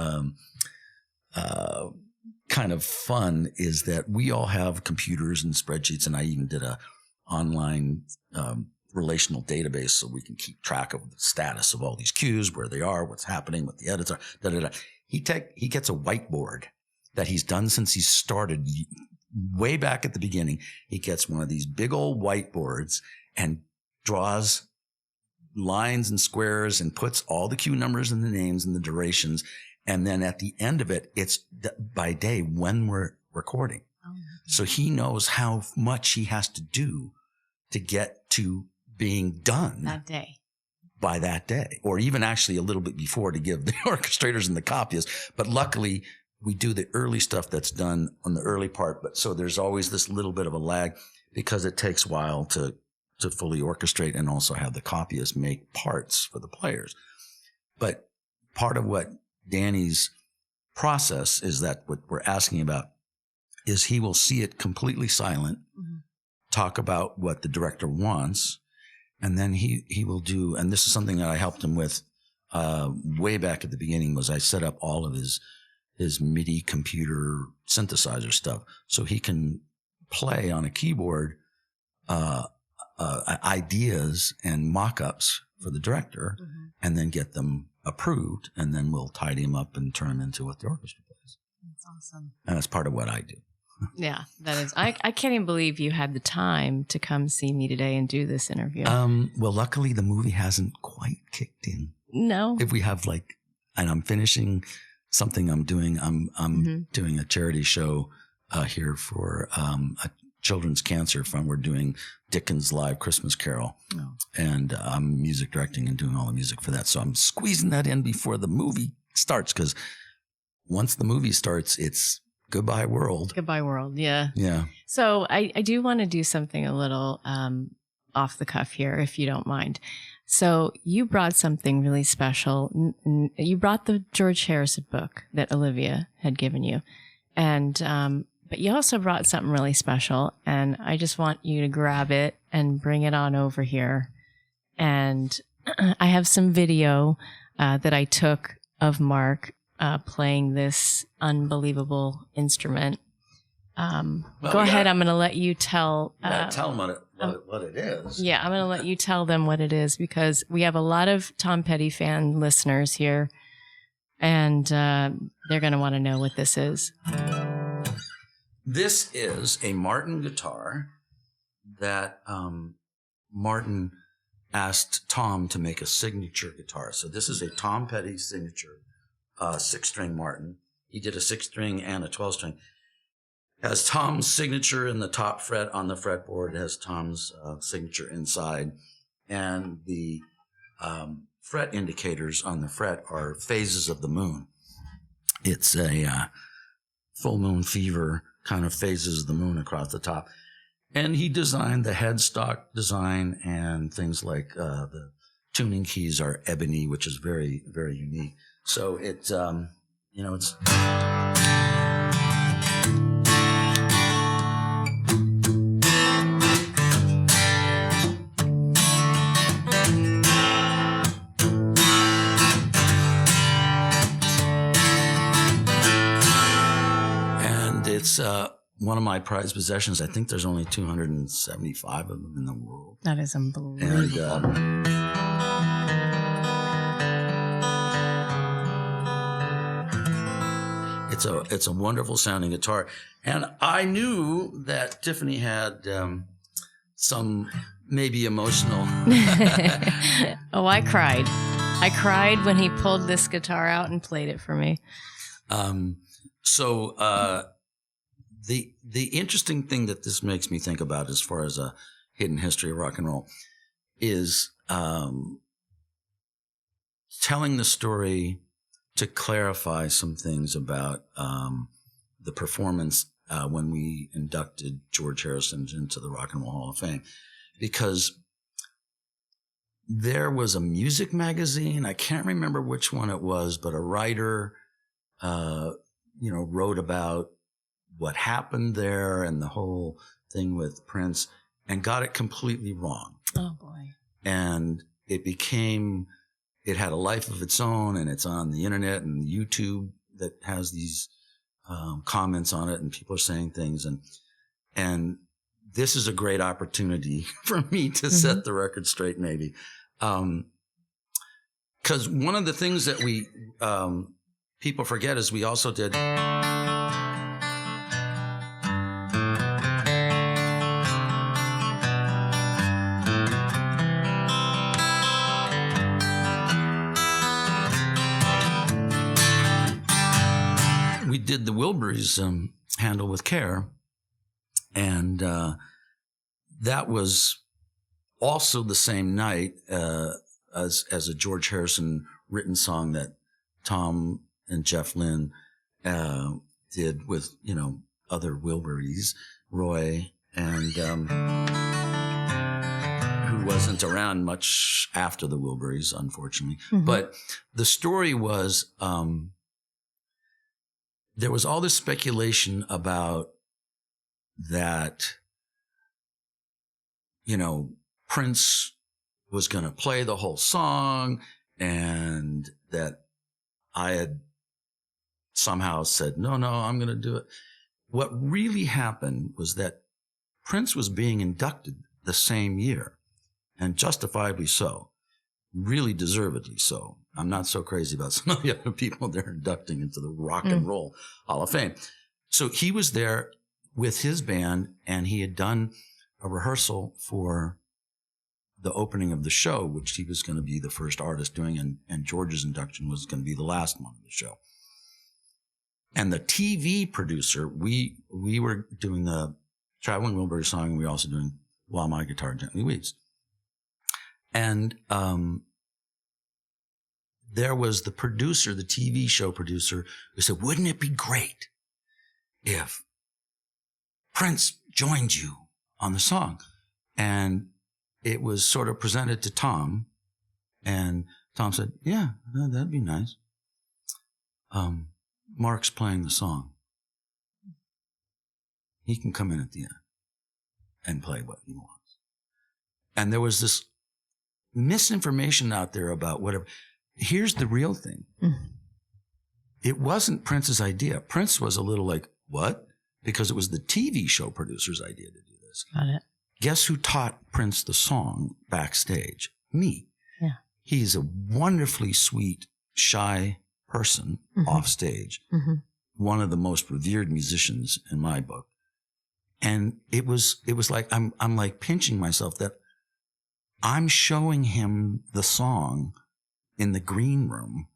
kind of fun is that we all have computers and spreadsheets, and I even did a online relational database so we can keep track of the status of all these cues, where they are, what's happening, what the edits are. He gets a whiteboard that he's done since he started way back at the beginning. He gets one of these big old whiteboards and draws lines and squares and puts all the cue numbers and the names and the durations. And then at the end of it, it's by day when we're recording. So he knows how much he has to do to get to being done that day, by that day, or even actually a little bit before to give the orchestrators and the copyists. But luckily we do the early stuff that's done on the early part. But so there's always this little bit of a lag because it takes a while to fully orchestrate and also have the copyists make parts for the players. But part of what Danny's process is that what we're asking about is he will see it completely silent, talk about what the director wants, and then he will do, and this is something that I helped him with way back at the beginning, was I set up all of his MIDI computer synthesizer stuff so he can play on a keyboard ideas and mock-ups for the director, and then get them approved, and then we'll tidy them up and turn them into what the orchestra plays. That's awesome. And that's part of what I do. Yeah, that is. I can't even believe you had the time to come see me today and do this interview. Well, luckily the movie hasn't quite kicked in. No. If we have and I'm finishing something I'm doing. I'm doing a charity show here for a children's cancer fund. We're doing Dickens' Live Christmas Carol, and I'm music directing and doing all the music for that. So I'm squeezing that in before the movie starts, because once the movie starts, it's goodbye world. Goodbye world, yeah. Yeah. So I do want to do something a little off the cuff here, if you don't mind. So you brought something really special. You brought the George Harrison book that Olivia had given you, and but you also brought something really special, and I just want you to grab it and bring it on over here. And I have some video that I took of Marc playing this unbelievable instrument. Go ahead. I'm going to let you tell. Tell them what it is. Yeah, I'm going to let you tell them what it is, because we have a lot of Tom Petty fan listeners here, and they're going to want to know what this is. This is a Martin guitar that Martin asked Tom to make a signature guitar. So this is a Tom Petty signature 6-string Martin. He did a 6-string and a 12-string. Has Tom's signature in the top fret on the fretboard. It has Tom's signature inside. And the fret indicators on the fret are phases of the moon. It's a full moon fever kind of phases of the moon across the top. And he designed the headstock design, and things like the tuning keys are ebony, which is very, very unique. So it's, it's... It's one of my prized possessions. I think there's only 275 of them in the world. That is unbelievable. And it's a wonderful sounding guitar. And I knew that Tiffany had some maybe emotional. Oh, I cried. I cried when he pulled this guitar out and played it for me. The interesting thing that this makes me think about, as far as a hidden history of rock and roll, is telling the story to clarify some things about the performance when we inducted George Harrison into the Rock and Roll Hall of Fame. Because there was a music magazine, I can't remember which one it was, but a writer wrote about what happened there and the whole thing with Prince, and got it completely wrong. Oh boy. And it had a life of its own, and it's on the internet and YouTube that has these comments on it, and people are saying things. And this is a great opportunity for me to set the record straight, maybe. 'Cause one of the things that we, people forget is we also did. We did the Wilburys Handle with Care, and that was also the same night as a George Harrison written song that Tom and Jeff Lynne did with other Wilburys, Roy, and who wasn't around much after the Wilburys, unfortunately. But the story was there was all this speculation about that, Prince was going to play the whole song, and that I had somehow said, no, I'm going to do it. What really happened was that Prince was being inducted the same year, and justifiably so, really deservedly so. I'm not so crazy about some of the other people they're inducting into the Rock and Roll Hall of Fame. So he was there with his band, and he had done a rehearsal for the opening of the show, which he was going to be the first artist doing, and George's induction was going to be the last one of the show. And the TV producer, we were doing the Traveling Wilbury song, and we were also doing While My Guitar Gently Weeps. And there was the producer, the TV show producer, who said, wouldn't it be great if Prince joined you on the song? And it was sort of presented to Tom, and Tom said, yeah, that'd be nice. Marc's playing the song. He can come in at the end and play what he wants. And there was this misinformation out there about whatever. Here's the real thing. It wasn't Prince's idea. Prince was a little like, what? Because it was the TV show producer's idea to do this. Got it. Guess who taught Prince the song backstage? Me. Yeah. He's a wonderfully sweet, shy person off stage. One of the most revered musicians in my book. And it was like, I'm like pinching myself that I'm showing him the song in the green room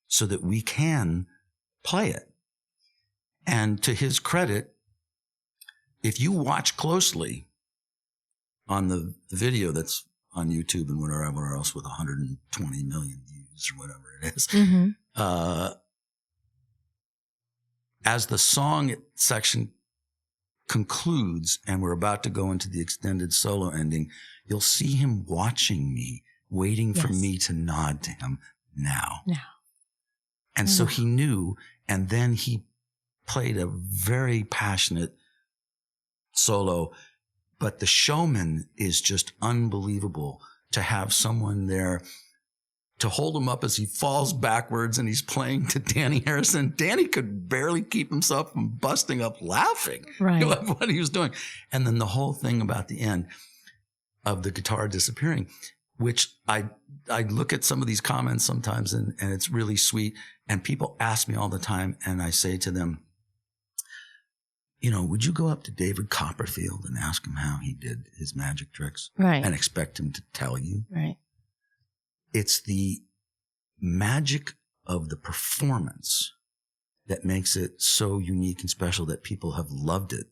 so that we can play it. And to his credit, if you watch closely on the video that's on YouTube and whatever else with 120 million views or whatever it is, as the song section concludes and we're about to go into the extended solo ending, you'll see him watching me, waiting for me to nod to him now. And so he knew, and then he played a very passionate solo, but the showman is just unbelievable to have someone there to hold him up as he falls backwards and he's playing to Danny Harrison. Danny could barely keep himself from busting up laughing at what he was doing. And then the whole thing about the end of the guitar disappearing, which I look at some of these comments sometimes and it's really sweet. And people ask me all the time, and I say to them, would you go up to David Copperfield and ask him how he did his magic tricks? Right. And expect him to tell you? Right. It's the magic of the performance that makes it so unique and special that people have loved it.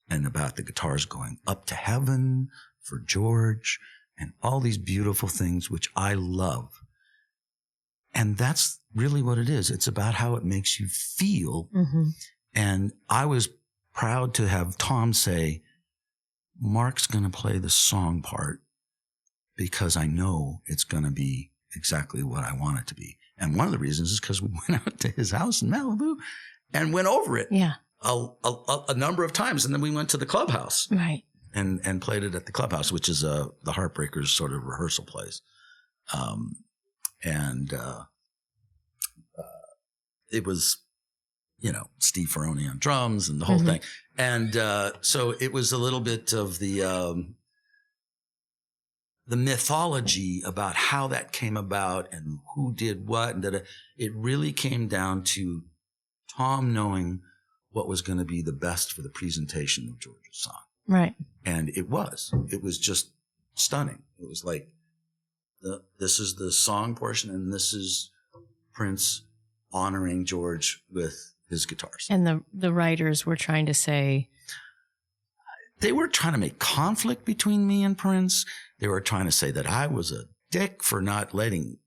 And about the guitars going up to heaven for George and all these beautiful things, which I love. And that's really what it is. It's about how it makes you feel. And I was proud to have Tom say, Marc's going to play the song part because I know it's going to be exactly what I want it to be. And one of the reasons is because we went out to his house in Malibu and went over it a number of times. And then we went to the clubhouse and played it at the clubhouse, which is the Heartbreakers sort of rehearsal place. It was, Steve Ferroni on drums and the whole thing. And so it was a little bit of the mythology about how that came about and who did what. And that it really came down to Tom knowing what was going to be the best for the presentation of George's song. Right. And it was just stunning. It was like, this is the song portion and this is Prince honoring George with his guitars. And the writers were trying to say, they were trying to make conflict between me and Prince. They were trying to say that I was a dick for not letting,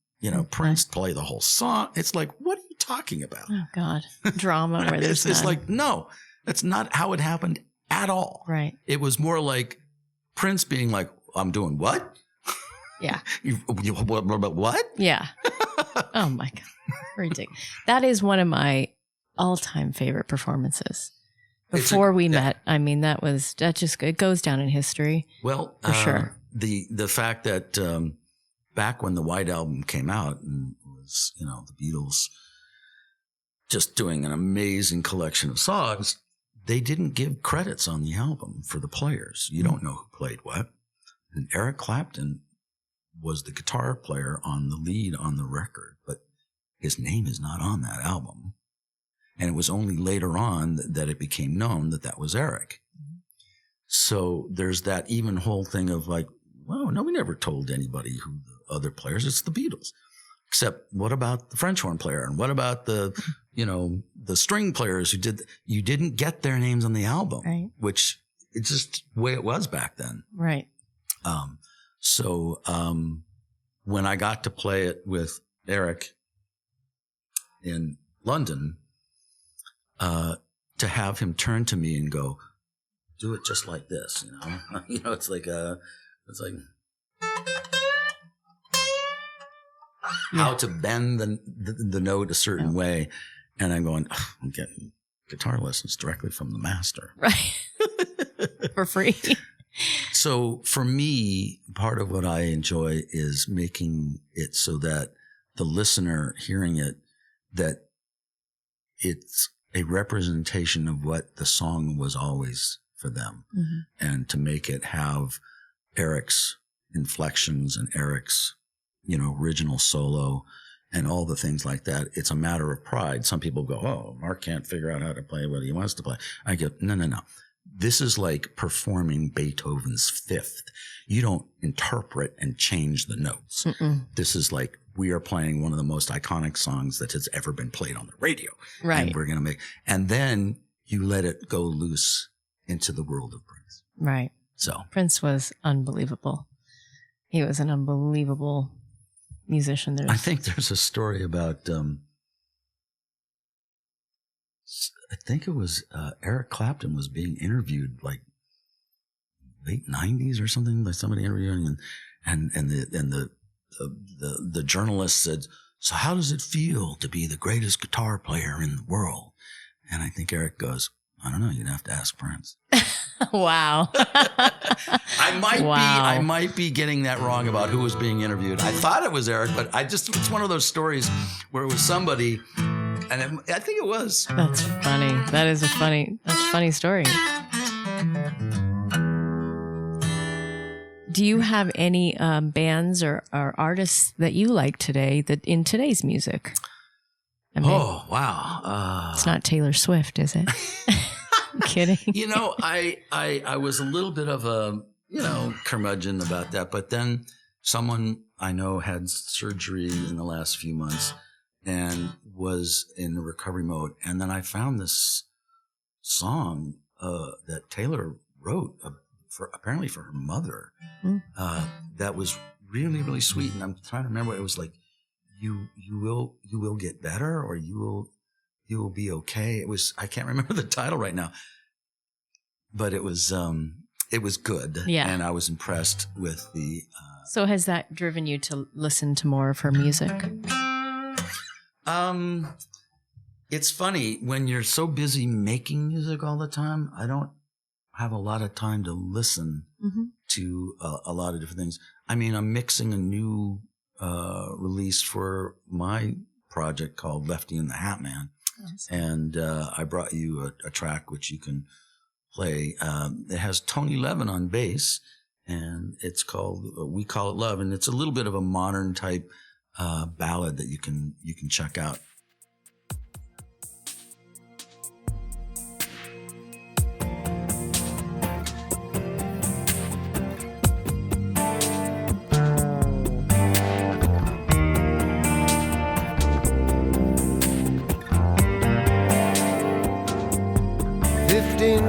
Prince play the whole song. It's like, what are you talking about? Oh God, drama where there's it's like, no, that's not how it happened at all. Right. It was more like Prince being like, I'm doing what? Yeah. What? Yeah. Oh my God. Ridiculous. That is one of my all-time favorite performances. Before we met, I mean, it goes down in history. Well, for sure. The fact that back when the White Album came out and was, the Beatles just doing an amazing collection of songs, they didn't give credits on the album for the players. You don't know who played what. And Eric Clapton was the guitar player on the lead on the record, but his name is not on that album. And it was only later on that it became known that was Eric. So there's that even whole thing of like, well, no, we never told anybody who the other players. It's the Beatles. Except what about the French horn player? And what about the, the string players you didn't get their names on the album, right. Which it's just the way it was back then. Right. So when I got to play it with Eric in London, to have him turn to me and go, do it just like this, it's like how to bend the note a certain way. And I'm going, I'm getting guitar lessons directly from the master. Right. For free. So for me, part of what I enjoy is making it so that the listener hearing it, that it's a representation of what the song was always for them. Mm-hmm. And to make it have Eric's inflections and Eric's, original solo and all the things like that. It's a matter of pride. Some people go, oh, Marc can't figure out how to play what he wants to play. I go, no. This is like performing Beethoven's Fifth. You don't interpret and change the notes. Mm-mm. This is like, we are playing one of the most iconic songs that has ever been played on the radio. Right. And we're going to and then you let it go loose into the world of Prince. Right. So Prince was unbelievable. He was an unbelievable musician. I think there's a story about, I think it was Eric Clapton was being interviewed like late 90s or something by somebody interviewing and the journalist said, so how does it feel to be the greatest guitar player in the world? And I think Eric goes, I don't know. You'd have to ask Prince. Wow. I might be getting that wrong about who was being interviewed. I thought it was Eric, but it's one of those stories where it was somebody, and I think it was. That's funny. That's a funny story. Do you have any bands or artists that you like today in today's music? Oh, wow. It's not Taylor Swift, is it? I'm kidding. I was a little bit of a, curmudgeon about that. But then someone I know had surgery in the last few months and was in the recovery mode. And then I found this song that Taylor wrote apparently for her mother that was really, really sweet. And I'm trying to remember. It was like, you will get better, or you will be okay. I can't remember the title right now, but it was good. Yeah. And I was impressed with the, so has that driven you to listen to more of her music? It's funny when you're so busy making music all the time, I don't have a lot of time to listen to a lot of different things. I mean, I'm mixing a new, release for my project called Lefty and the Hat Man. Yes. And I brought you a track which you can play. It has Tony Levin on bass, and it's called We Call It Love, and it's a little bit of a modern type ballad that you can check out.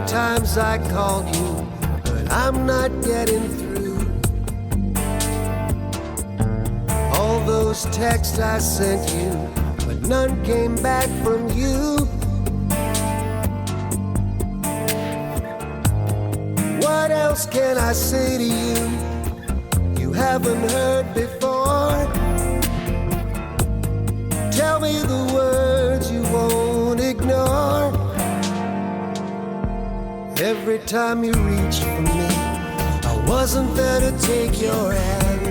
Times I called you, but I'm not getting through. All those texts I sent you, but none came back from you. What else can I say to you you haven't heard before? Tell me the words you won't ignore. every time you reached for me. I wasn't there to take your hand.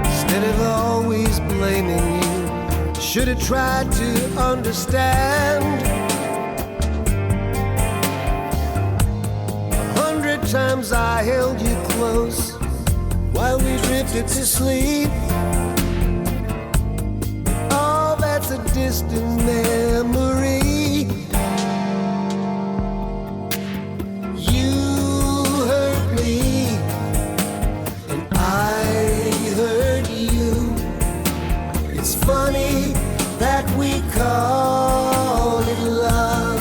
Instead of always blaming you, should have tried to understand. 100 times I held you close while we drifted to sleep. Oh, that's a distant memory. You hurt me, and I hurt you. It's funny that we call it love.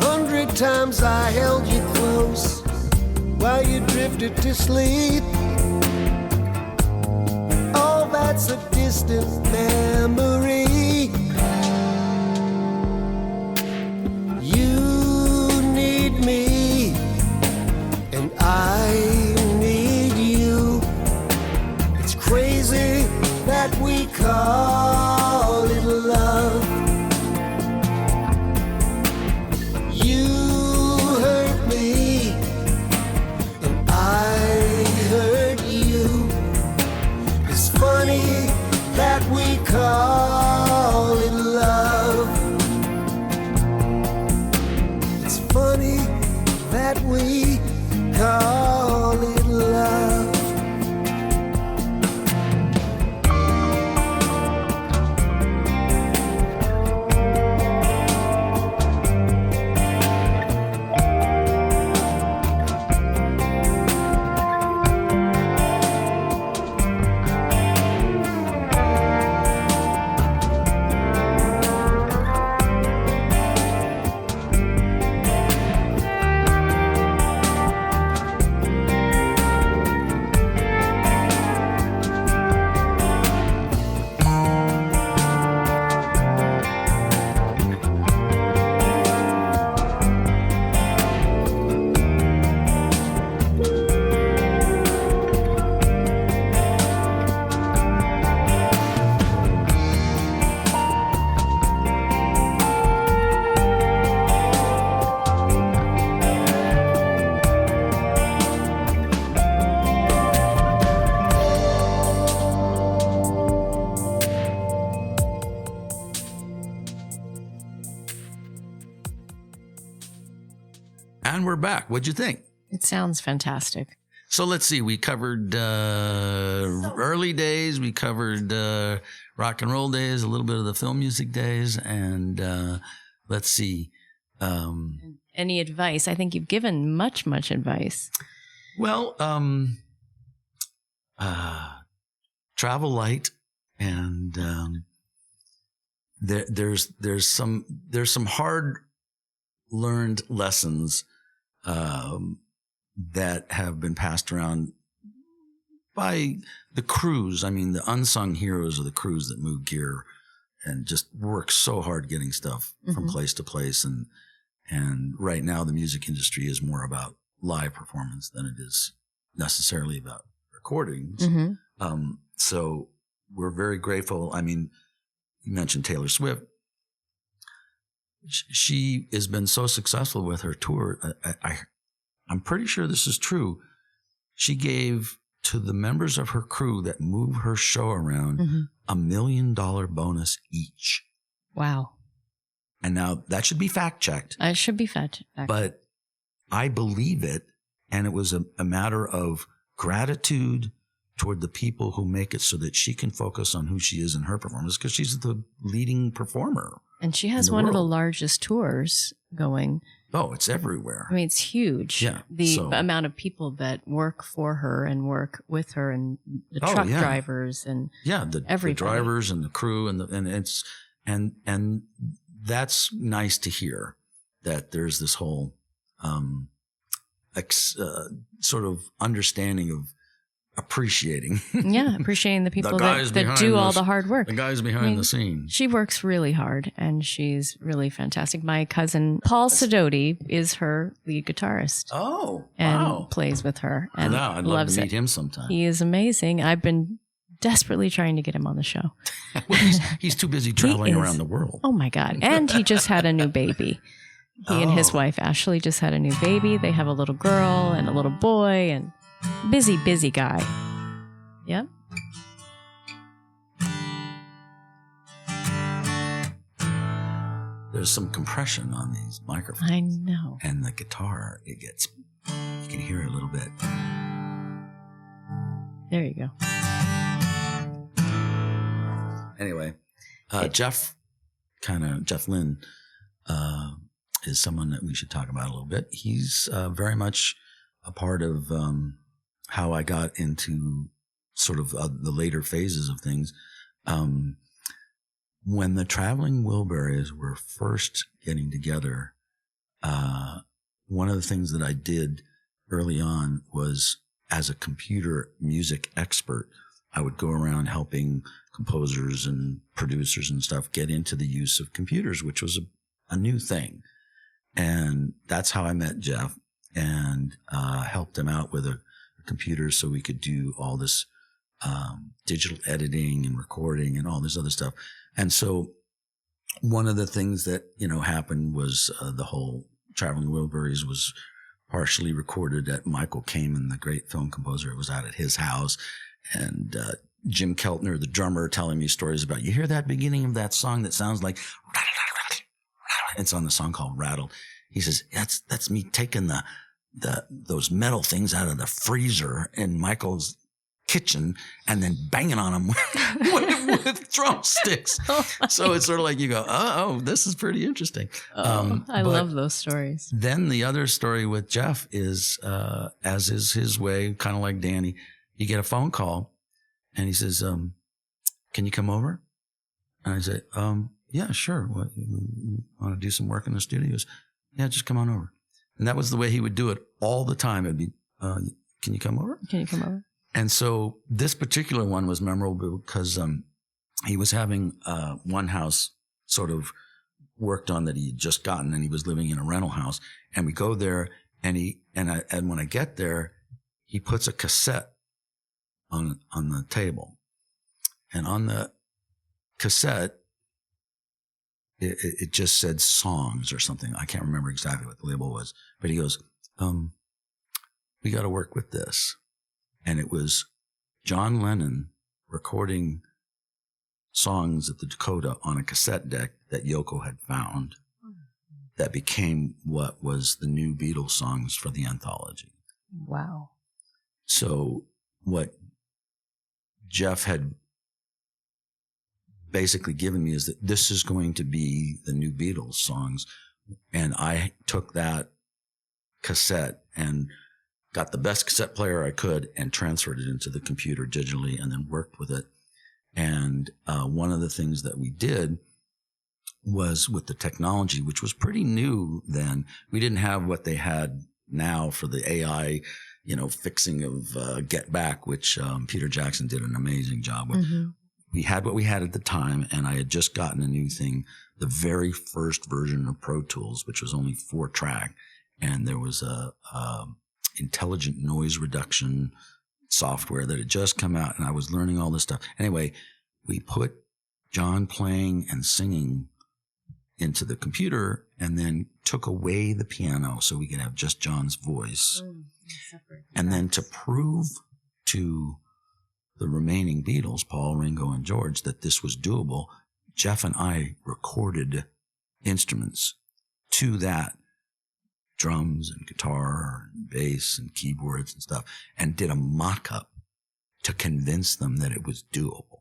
100 times I held you close while you drifted to sleep. Oh, that's a distant memory. You need me, and I need you. It's crazy that we call it love. You hurt me, and I hurt you. It's funny that we call it love. It's funny that we call it love. And we're back. What'd you think? It sounds fantastic. So let's see. We covered early days. We covered rock and roll days, a little bit of the film music days. And let's see. Any advice? I think you've given much advice. Well, travel light, and there's some hard learned lessons that have been passed around by the crews. I mean, the unsung heroes of the crews that move gear and just work so hard getting stuff from place to place. And right now the music industry is more about live performance than it is necessarily about recordings. So we're very grateful. I mean, you mentioned Taylor Swift. She has been so successful with her tour. I'm pretty sure this is true. She gave to the members of her crew that move her show around $1 million bonus each. Wow. And now that should be fact checked. It should be fact checked. But I believe it. And it was a matter of gratitude toward the people who make it so that she can focus on who she is in her performance, because she's the leading performer. And she has one of the largest tours going. Oh, it's everywhere. I mean, it's huge. Yeah. The amount of people that work for her and work with her, and the truck drivers and the drivers and the crew and that's nice to hear, that there's this whole sort of understanding of appreciating. Yeah, appreciating the people that do all the hard work. The guys behind the scenes. She works really hard, and she's really fantastic. My cousin Paul Sidoti is her lead guitarist. Oh, and wow. plays with her and I'd love loves to meet it. him sometime. He is amazing. I've been desperately trying to get him on the show. Well, he's too busy traveling around the world. Oh my God. And he just had a new baby. He and his wife, Ashley, just had a new baby. They have a little girl and a little boy, and busy guy. Yep. There's some compression on these microphones. I know. And the guitar, you can hear it a little bit. There you go. Anyway, Jeff Lynne is someone that we should talk about a little bit. He's very much a part of how I got into sort of the later phases of things. When the Traveling Wilburys were first getting together, one of the things that I did early on was, as a computer music expert, I would go around helping composers and producers and stuff get into the use of computers, which was a new thing. And that's how I met Jeff, and helped him out with a computer so we could do all this digital editing and recording and all this other stuff. And so one of the things that, happened was the whole Traveling Wilburys was partially recorded at Michael Kamen, the great film composer. It was out at his house. And Jim Keltner, the drummer, telling me stories about, you hear that beginning of that song that sounds like, it's on the song called Rattled. He says, that's me taking those metal things out of the freezer in Michael's kitchen and then banging on them with drumsticks. So it's sort of like you go, oh, this is pretty interesting. I love those stories. Then the other story with Jeff is, as is his way, kind of like Danny, you get a phone call and he says, can you come over? And I say, yeah, sure. What, you want to do some work in the studios? Yeah, just come on over. And that was the way he would do it all the time. It'd be, can you come over? Can you come over? And so this particular one was memorable because he was having one house sort of worked on that he had just gotten, and he was living in a rental house. And we go there, and when I get there, he puts a cassette on the table, and on the cassette, it just said songs or something. I can't remember exactly what the label was, but he goes, we got to work with this. And it was John Lennon recording songs at the Dakota on a cassette deck that Yoko had found that became what was the new Beatles songs for the anthology. Wow. So what Jeff had basically given me is that this is going to be the new Beatles songs. And I took that cassette and got the best cassette player I could and transferred it into the computer digitally and then worked with it. And one of the things that we did was with the technology, which was pretty new then. We didn't have what they had now for the AI, fixing of Get Back, which Peter Jackson did an amazing job with. Mm-hmm. We had what we had at the time, and I had just gotten a new thing, the very first version of Pro Tools, which was only 4-track. And there was a intelligent noise reduction software that had just come out, and I was learning all this stuff. Anyway, we put John playing and singing into the computer and then took away the piano so we could have just John's voice. And then to prove to the remaining Beatles, Paul, Ringo, and George, that this was doable, Jeff and I recorded instruments to that, drums and guitar and bass and keyboards and stuff, and did a mock-up to convince them that it was doable.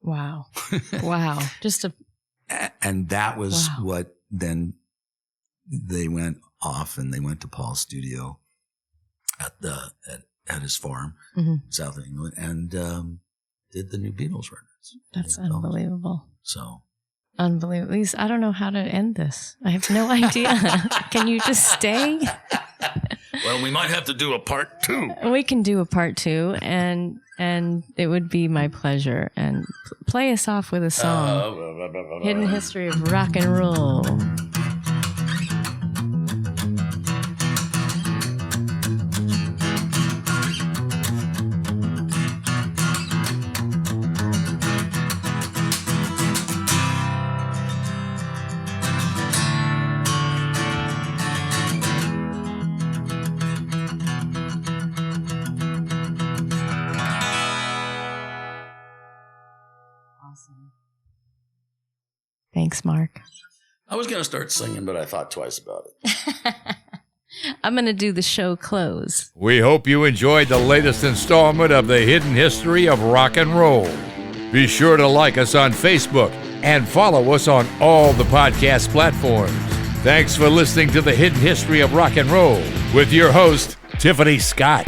Wow. Wow. And that was what then they went off and they went to Paul's studio at his farm, South of England, and did the new Beatles records. That's unbelievable. So unbelievable. At least I don't know how to end this. I have no idea. Can you just stay? Well, we might have to do a part 2. We can do a part 2, and it would be my pleasure. And play us off with a song. Hidden History of Rock and Roll. Thanks, Marc. I was going to start singing, but I thought twice about it. I'm going to do the show close. We hope you enjoyed the latest installment of the Hidden History of Rock and Roll. Be sure to like us on Facebook and follow us on all the podcast platforms. Thanks for listening to the Hidden History of Rock and Roll with your host, Tiffany Scott.